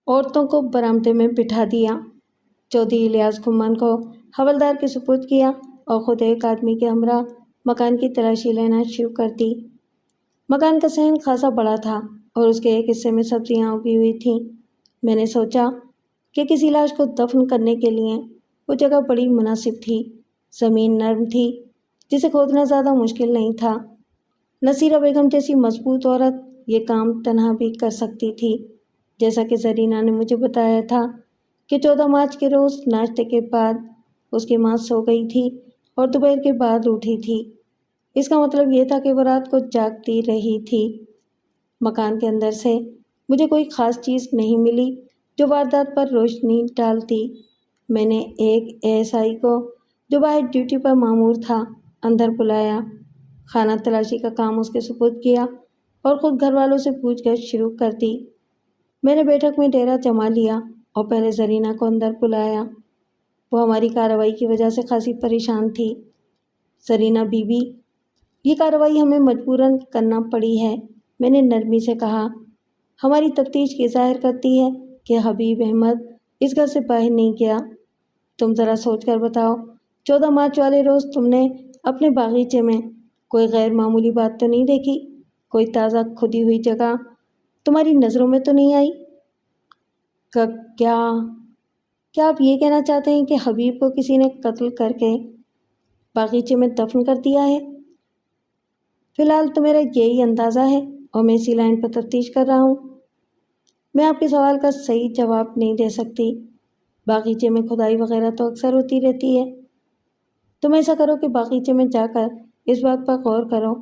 عورتوں کو برآمدے میں بٹھا دیا، چودھری الیاس کھمن کو حوالدار کے سپرد کیا اور خود ایک آدمی کے ہمراہ مکان کی تلاشی لینا شروع کر دی۔ مکان کا صحن خاصا بڑا تھا اور اس کے ایک حصے میں سبزیاں اگی ہوئی تھیں۔ میں نے سوچا کہ کسی لاش کو دفن کرنے کے لیے وہ جگہ بڑی مناسب تھی۔ زمین نرم تھی جسے کھودنا زیادہ مشکل نہیں تھا۔ نصیرہ بیگم جیسی مضبوط عورت یہ کام تنہا بھی کر سکتی تھی۔ جیسا کہ زرینہ نے مجھے بتایا تھا کہ 14 مارچ کے روز ناشتے کے بعد اس کی ماں سو گئی تھی اور دوپہر کے بعد اٹھی تھی۔ اس کا مطلب یہ تھا کہ وہ رات کو جاگتی رہی تھی۔ مکان کے اندر سے مجھے کوئی خاص چیز نہیں ملی جو واردات پر روشنی ڈالتی۔ میں نے ایک ASI کو جو باہر ڈیوٹی پر مامور تھا اندر بلایا، خانہ تلاشی کا کام اس کے سپرد کیا اور خود گھر والوں سے پوچھ گچھ شروع کر دی۔ میں نے بیٹھک میں ڈیرا جما لیا اور پہلے زرینہ کو اندر بلایا۔ وہ ہماری کارروائی کی وجہ سے خاصی پریشان تھی۔ زرینہ بی بی، یہ کارروائی ہمیں مجبوراً کرنا پڑی ہے، میں نے نرمی سے کہا۔ ہماری تفتیش یہ ظاہر کرتی ہے کہ حبیب احمد اس گھر سے باہر نہیں گیا۔ تم ذرا سوچ کر بتاؤ، 14 مارچ والے روز تم نے اپنے باغیچے میں کوئی غیر معمولی بات تو نہیں دیکھی؟ کوئی تازہ کھدی ہوئی جگہ تمہاری نظروں میں تو نہیں آئی؟ کیا آپ یہ کہنا چاہتے ہیں کہ حبیب کو کسی نے قتل کر کے باغیچے میں دفن کر دیا ہے؟ فی الحال تو میرا یہی اندازہ ہے اور میں اسی لائن پر تفتیش کر رہا ہوں۔ میں آپ کے سوال کا صحیح جواب نہیں دے سکتی۔ باغیچے میں کھدائی وغیرہ تو اکثر ہوتی رہتی ہے۔ تم ایسا کرو کہ باغیچے میں جا کر اس بات پر غور کرو،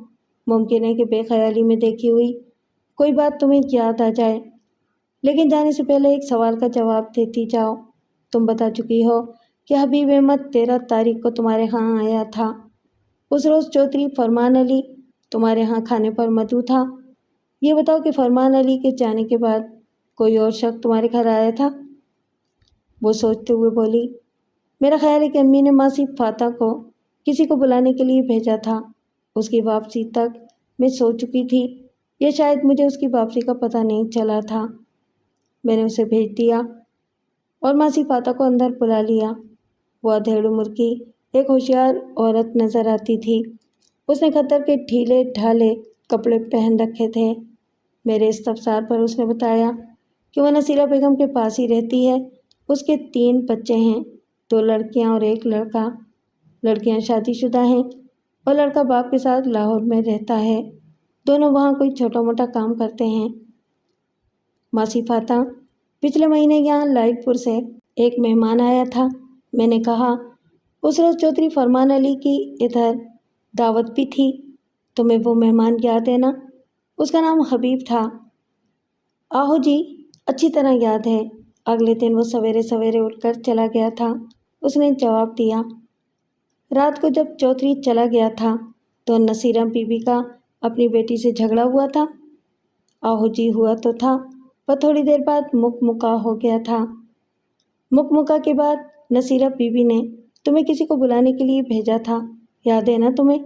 ممکن ہے کہ بے خیالی میں دیکھی ہوئی کوئی بات تمہیں یاد آ جائے۔ لیکن جانے سے پہلے ایک سوال کا جواب دیتی جاؤ۔ تم بتا چکی ہو کہ حبیب احمد 13 تاریخ کو تمہارے ہاں آیا تھا۔ اس روز چودھری فرمان علی تمہارے ہاں کھانے پر مدعو تھا۔ یہ بتاؤ کہ فرمان علی کے جانے کے بعد کوئی اور شخص تمہارے گھر آیا تھا؟ وہ سوچتے ہوئے بولی، میرا خیال ہے کہ امی نے ماسی فاتح کو کسی کو بلانے کے لیے بھیجا تھا۔ اس کی واپسی تک میں سو چکی تھی، یا شاید مجھے اس کی واپسی کا پتہ نہیں چلا تھا۔ میں نے اسے بھیج دیا اور ماسی فاتح کو اندر بلا لیا۔ وہ ادھیڑ عمر کی ایک ہوشیار عورت نظر آتی تھی۔ اس نے خطر کے ڈھیلے ڈھالے کپڑے پہن رکھے تھے۔ میرے استفسار پر اس نے بتایا کہ وہ نصیرہ بیگم کے پاس ہی رہتی ہے۔ اس کے 3 بچے ہیں، 2 لڑکیاں اور 1 لڑکا۔ لڑکیاں شادی شدہ ہیں اور لڑکا باپ کے ساتھ لاہور میں رہتا ہے۔ دونوں وہاں کوئی چھوٹا موٹا کام کرتے ہیں۔ ماسی فاتح، پچھلے مہینے یہاں لائل پور سے ایک مہمان آیا تھا۔ میں نے کہا، اس روز چودھری فرمان علی کی ادھر دعوت بھی تھی۔ تمہیں وہ مہمان یاد ہے نا؟ اس کا نام حبیب تھا۔ آہو جی، اچھی طرح یاد ہے۔ اگلے دن وہ سویرے سویرے اٹھ کر چلا گیا تھا، اس نے جواب دیا۔ رات کو جب چودھری چلا گیا تھا تو نصیرہ بی بی کا اپنی بیٹی سے جھگڑا ہوا تھا۔ آہو جی، ہوا تو تھا، پر تھوڑی دیر بعد مکا ہو گیا تھا۔ مکا کے بعد نصیرہ بی بی نے تمہیں کسی کو بلانے کے لیے بھیجا تھا، یاد ہے نا تمہیں؟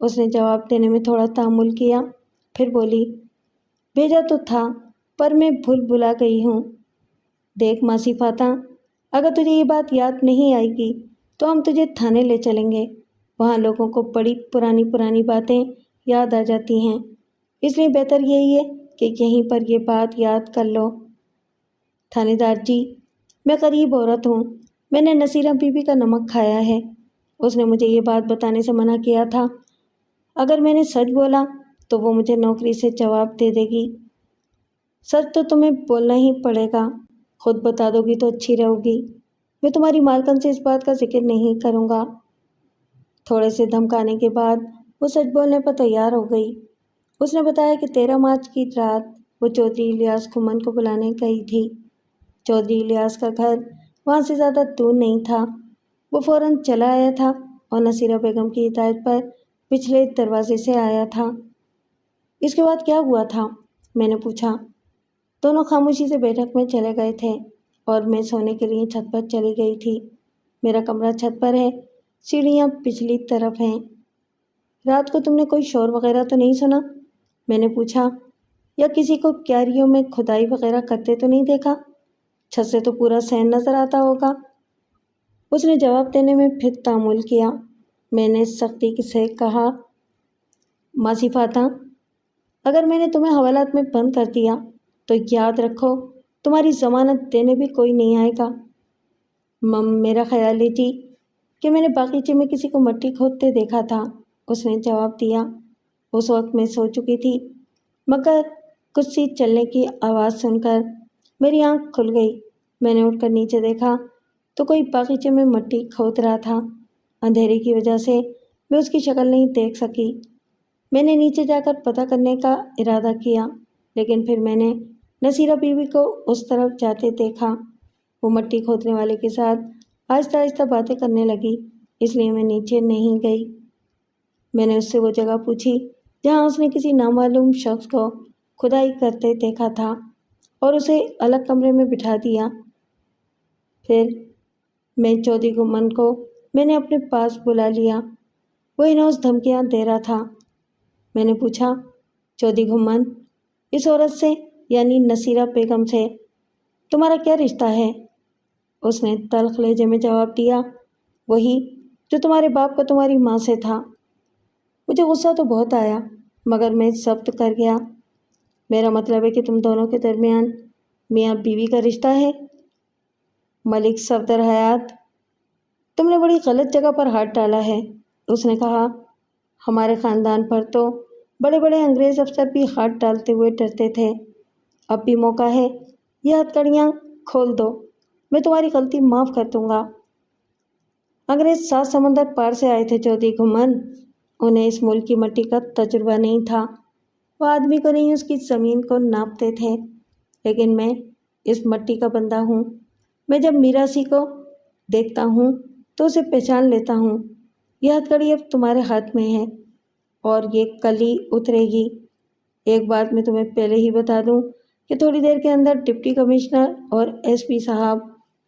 اس نے جواب دینے میں تھوڑا تحمل کیا، پھر بولی، بھیجا تو تھا، پر میں بھلا گئی ہوں۔ دیکھ ماسی فاتح، اگر تجھے یہ بات یاد نہیں آئے گی تو ہم تجھے تھانے لے چلیں گے۔ وہاں لوگوں کو بڑی پرانی باتیں یاد آ جاتی ہیں، اس لیے بہتر یہی ہے کہ یہیں پر یہ بات یاد کر لو۔ تھانے دار جی، میں غریب عورت ہوں، میں نے نصیرہ بی بی کا نمک کھایا ہے۔ اس نے مجھے یہ بات بتانے سے منع کیا تھا۔ اگر میں نے سچ بولا تو وہ مجھے نوکری سے جواب دے دے گی۔ سچ تو تمہیں بولنا ہی پڑے گا، خود بتا دو گی تو اچھی رہو گی۔ میں تمہاری مالکن سے اس بات کا ذکر نہیں کروں گا۔ تھوڑے سے دھمکانے کے بعد وہ سچ بولنے پر تیار ہو گئی۔ اس نے بتایا کہ 13 مارچ کی رات وہ چودھری الیاس کھمن کو بلانے گئی تھی۔ چودھری الیاس کا گھر وہاں سے زیادہ دور نہیں تھا۔ وہ فوراً چلا آیا تھا اور نصیرہ بیگم کی ہدایت پر پچھلے دروازے سے آیا تھا۔ اس کے بعد کیا ہوا تھا؟ میں نے پوچھا۔ دونوں خاموشی سے بیٹھک میں چلے گئے تھے اور میں سونے کے لیے چھت پر چلی گئی تھی۔ میرا کمرہ چھت پر ہے، سیڑھیاں پچھلی طرف ہیں۔ رات کو تم نے کوئی شور وغیرہ تو نہیں سنا؟ میں نے پوچھا۔ یا کسی کو کیاریوں میں کھدائی وغیرہ کرتے تو نہیں دیکھا؟ چھت سے تو پورا صحن نظر آتا ہوگا۔ اس نے جواب دینے میں پھر تامل کیا۔ میں نے سختی سے کہا، ماسی فاتح، اگر میں نے تمہیں حوالات میں بند کر دیا تو یاد رکھو تمہاری ضمانت دینے بھی کوئی نہیں آئے گا۔ میرا خیال ہے جی کہ میں نے باغیچے میں کسی کو مٹی کھودتے دیکھا تھا، اس نے جواب دیا۔ اس وقت میں سو چکی تھی، مگر کچھ سی چلنے کی آواز سن کر میری آنکھ کھل گئی۔ میں نے اٹھ کر نیچے دیکھا تو کوئی باغیچے میں مٹی کھود رہا تھا۔ اندھیرے کی وجہ سے میں اس کی شکل نہیں دیکھ سکی۔ میں نے نیچے جا کر پتہ کرنے کا ارادہ کیا، لیکن پھر میں نے نصیرہ بی بی کو اس طرف جاتے دیکھا۔ وہ مٹی کھودنے والے کے ساتھ آہستہ آہستہ باتیں کرنے لگی، اس لیے میں نیچے نہیں گئی۔ میں نے اس سے وہ جگہ پوچھی جہاں اس نے کسی نامعلوم شخص کو کھدائی کرتے دیکھا تھا اور اسے الگ کمرے میں بٹھا دیا۔ پھر میں چودھری گھمن کو میں نے اپنے پاس بلا لیا۔ وہ انوس دھمکیاں دے رہا تھا۔ میں نے پوچھا، چودھری گھمن، اس عورت سے یعنی نصیرہ بیگم سے تمہارا کیا رشتہ ہے؟ اس نے تلخ لہجے میں جواب دیا، وہی جو تمہارے باپ کا تمہاری ماں سے تھا۔ مجھے غصہ تو بہت آیا، مگر میں ضبط کر گیا۔ میرا مطلب ہے کہ تم دونوں کے درمیان میاں بیوی کا رشتہ ہے۔ ملک صفدر حیات، تم نے بڑی غلط جگہ پر ہاتھ ڈالا ہے، اس نے کہا۔ ہمارے خاندان پر تو بڑے بڑے انگریز افسر بھی ہاتھ ڈالتے ہوئے ڈرتے تھے۔ اب بھی موقع ہے، یہ ہتھکڑیاں کھول دو، میں تمہاری غلطی معاف کر دوں گا۔ انگریز 7 سمندر پار سے آئے تھے چودھری گھمن، انہیں اس ملک کی مٹی کا تجربہ نہیں تھا۔ وہ آدمی کو نہیں، اس کی زمین کو ناپتے تھے، لیکن میں اس مٹی کا بندہ ہوں۔ میں جب میراثی کو دیکھتا ہوں تو اسے پہچان لیتا ہوں۔ یہ ہتھکڑی اب تمہارے ہاتھ میں ہے اور یہ کل ہی اترے گی۔ ایک بات میں تمہیں پہلے ہی بتا دوں کہ تھوڑی دیر کے اندر ڈپٹی کمشنر اور ایس پی صاحب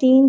3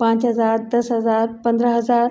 5,000, 10,000, 15,000।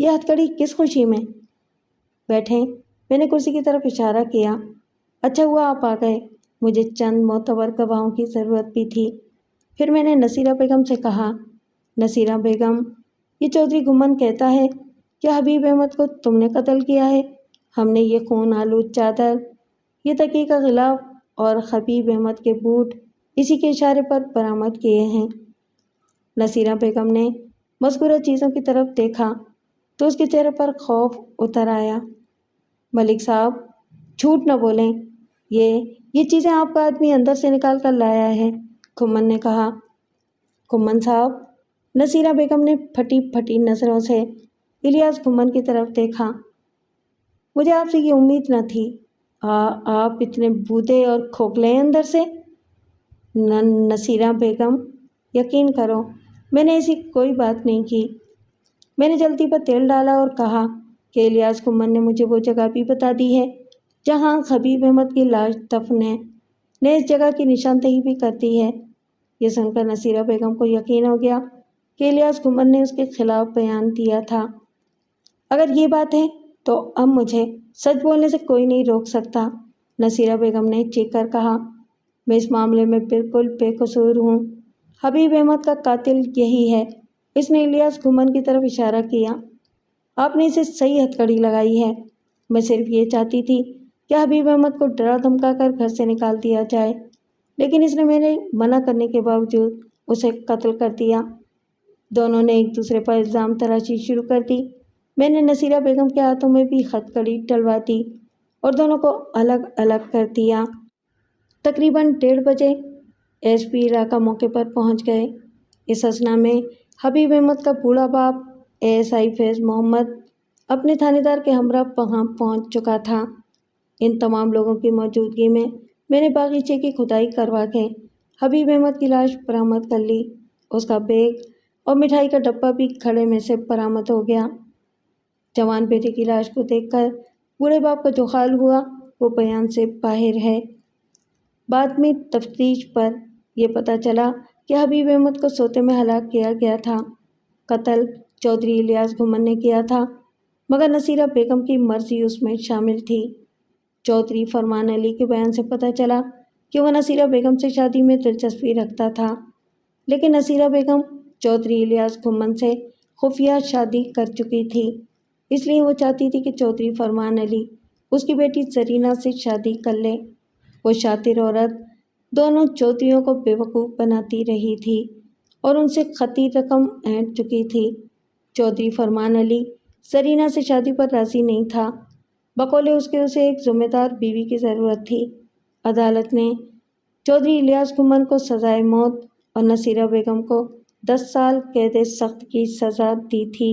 یہ ہتھکڑی کس خوشی میں؟ بیٹھیں، میں نے کرسی کی طرف اشارہ کیا۔ اچھا ہوا آپ آ گئے، مجھے چند معتبر گواہوں کی ضرورت بھی تھی۔ پھر میں نے نصیرہ بیگم سے کہا، نصیرہ بیگم، یہ چودھری گھمن کہتا ہے کہ حبیب احمد کو تم نے قتل کیا ہے۔ ہم نے یہ خون آلود چادر، یہ تکیے کا غلاف اور حبیب احمد کے بوٹ اسی کے اشارے پر برآمد کیے ہیں۔ نصیرہ بیگم نے مذکورہ چیزوں کی طرف دیکھا تو اس کے چہرے پر خوف اتر آیا۔ ملک صاحب، جھوٹ نہ بولیں، یہ چیزیں آپ کا آدمی اندر سے نکال کر لایا ہے، گھمن نے کہا۔ گھمن صاحب، نصیرہ بیگم نے پھٹی پھٹی نظروں سے الیاس گھمن کی طرف دیکھا۔ مجھے آپ سے یہ امید نہ تھی، آپ اتنے بودے اور کھوکھلے ہیں اندر سے۔ نصیرہ بیگم، یقین کرو، میں نے ایسی کوئی بات نہیں کی۔ میں نے جلدی پر تیل ڈالا اور کہا کہ الیاس گھمن نے مجھے وہ جگہ بھی بتا دی ہے جہاں حبیب احمد کی لاش دفن ہے، نے اس جگہ کی نشاندہی بھی کر دی ہے۔ یہ سن کر نصیرہ بیگم کو یقین ہو گیا کہ الیاس گھمن نے اس کے خلاف بیان دیا تھا۔ اگر یہ بات ہے تو اب مجھے سچ بولنے سے کوئی نہیں روک سکتا، نصیرہ بیگم نے چیخ کر کہا۔ میں اس معاملے میں بالکل بے قصور ہوں، حبیب احمد کا قاتل یہی ہے۔ اس نے الیاس گھمن کی طرف اشارہ کیا۔ آپ نے اسے صحیح ہتھکڑی لگائی ہے۔ میں صرف یہ چاہتی تھی کہ حبیب احمد کو ڈرا دھمکا کر گھر سے نکال دیا جائے، لیکن اس نے میرے منع کرنے کے باوجود اسے قتل کر دیا۔ دونوں نے ایک دوسرے پر الزام تراشی شروع کر دی۔ میں نے نصیرہ بیگم کے ہاتھوں میں بھی ہتھکڑی ڈلوا دی اور دونوں کو الگ الگ کر دیا۔ تقریباً 1:30 بجے ایس پی علاقہ موقع پر پہنچ گئے۔ اس اثنا میں حبیب احمد کا بوڑھا باپ ASI فیض محمد اپنے تھانے دار کے ہمراہ وہاں پہنچ چکا تھا۔ ان تمام لوگوں کی موجودگی میں نے باغیچے کی کھدائی کروا کے حبیب احمد کی لاش برآمد کر لی۔ اس کا بیگ اور مٹھائی کا ڈبہ بھی کھڑے میں سے برآمد ہو گیا۔ جوان بیٹے کی لاش کو دیکھ کر بوڑھے باپ کا جو حال ہوا وہ بیان سے باہر ہے۔ بعد میں تفتیش پر یہ پتہ چلا کہ حبیب احمد کو سوتے میں ہلاک کیا گیا تھا۔ قتل چودھری الیاس گھمن نے کیا تھا، مگر نصیرہ بیگم کی مرضی اس میں شامل تھی۔ چودھری فرمان علی کے بیان سے پتہ چلا کہ وہ نصیرہ بیگم سے شادی میں دلچسپی رکھتا تھا، لیکن نصیرہ بیگم چودھری الیاس گھمن سے خفیہ شادی کر چکی تھی، اس لیے وہ چاہتی تھی کہ چودھری فرمان علی اس کی بیٹی زرینہ سے شادی کر لے۔ وہ شاطر عورت دونوں چودھریوں کو بیوقوف بناتی رہی تھی اور ان سے خطی رقم اینٹ چکی تھی۔ چودھری فرمان علی زرینہ سے شادی پر راضی نہیں تھا، بقول اس کے اسے ایک ذمہ دار بیوی کی ضرورت تھی۔ عدالت نے چودھری الیاس گھمن کو سزائے موت اور نصیرہ بیگم کو 10 سال قید سخت کی سزا دی تھی۔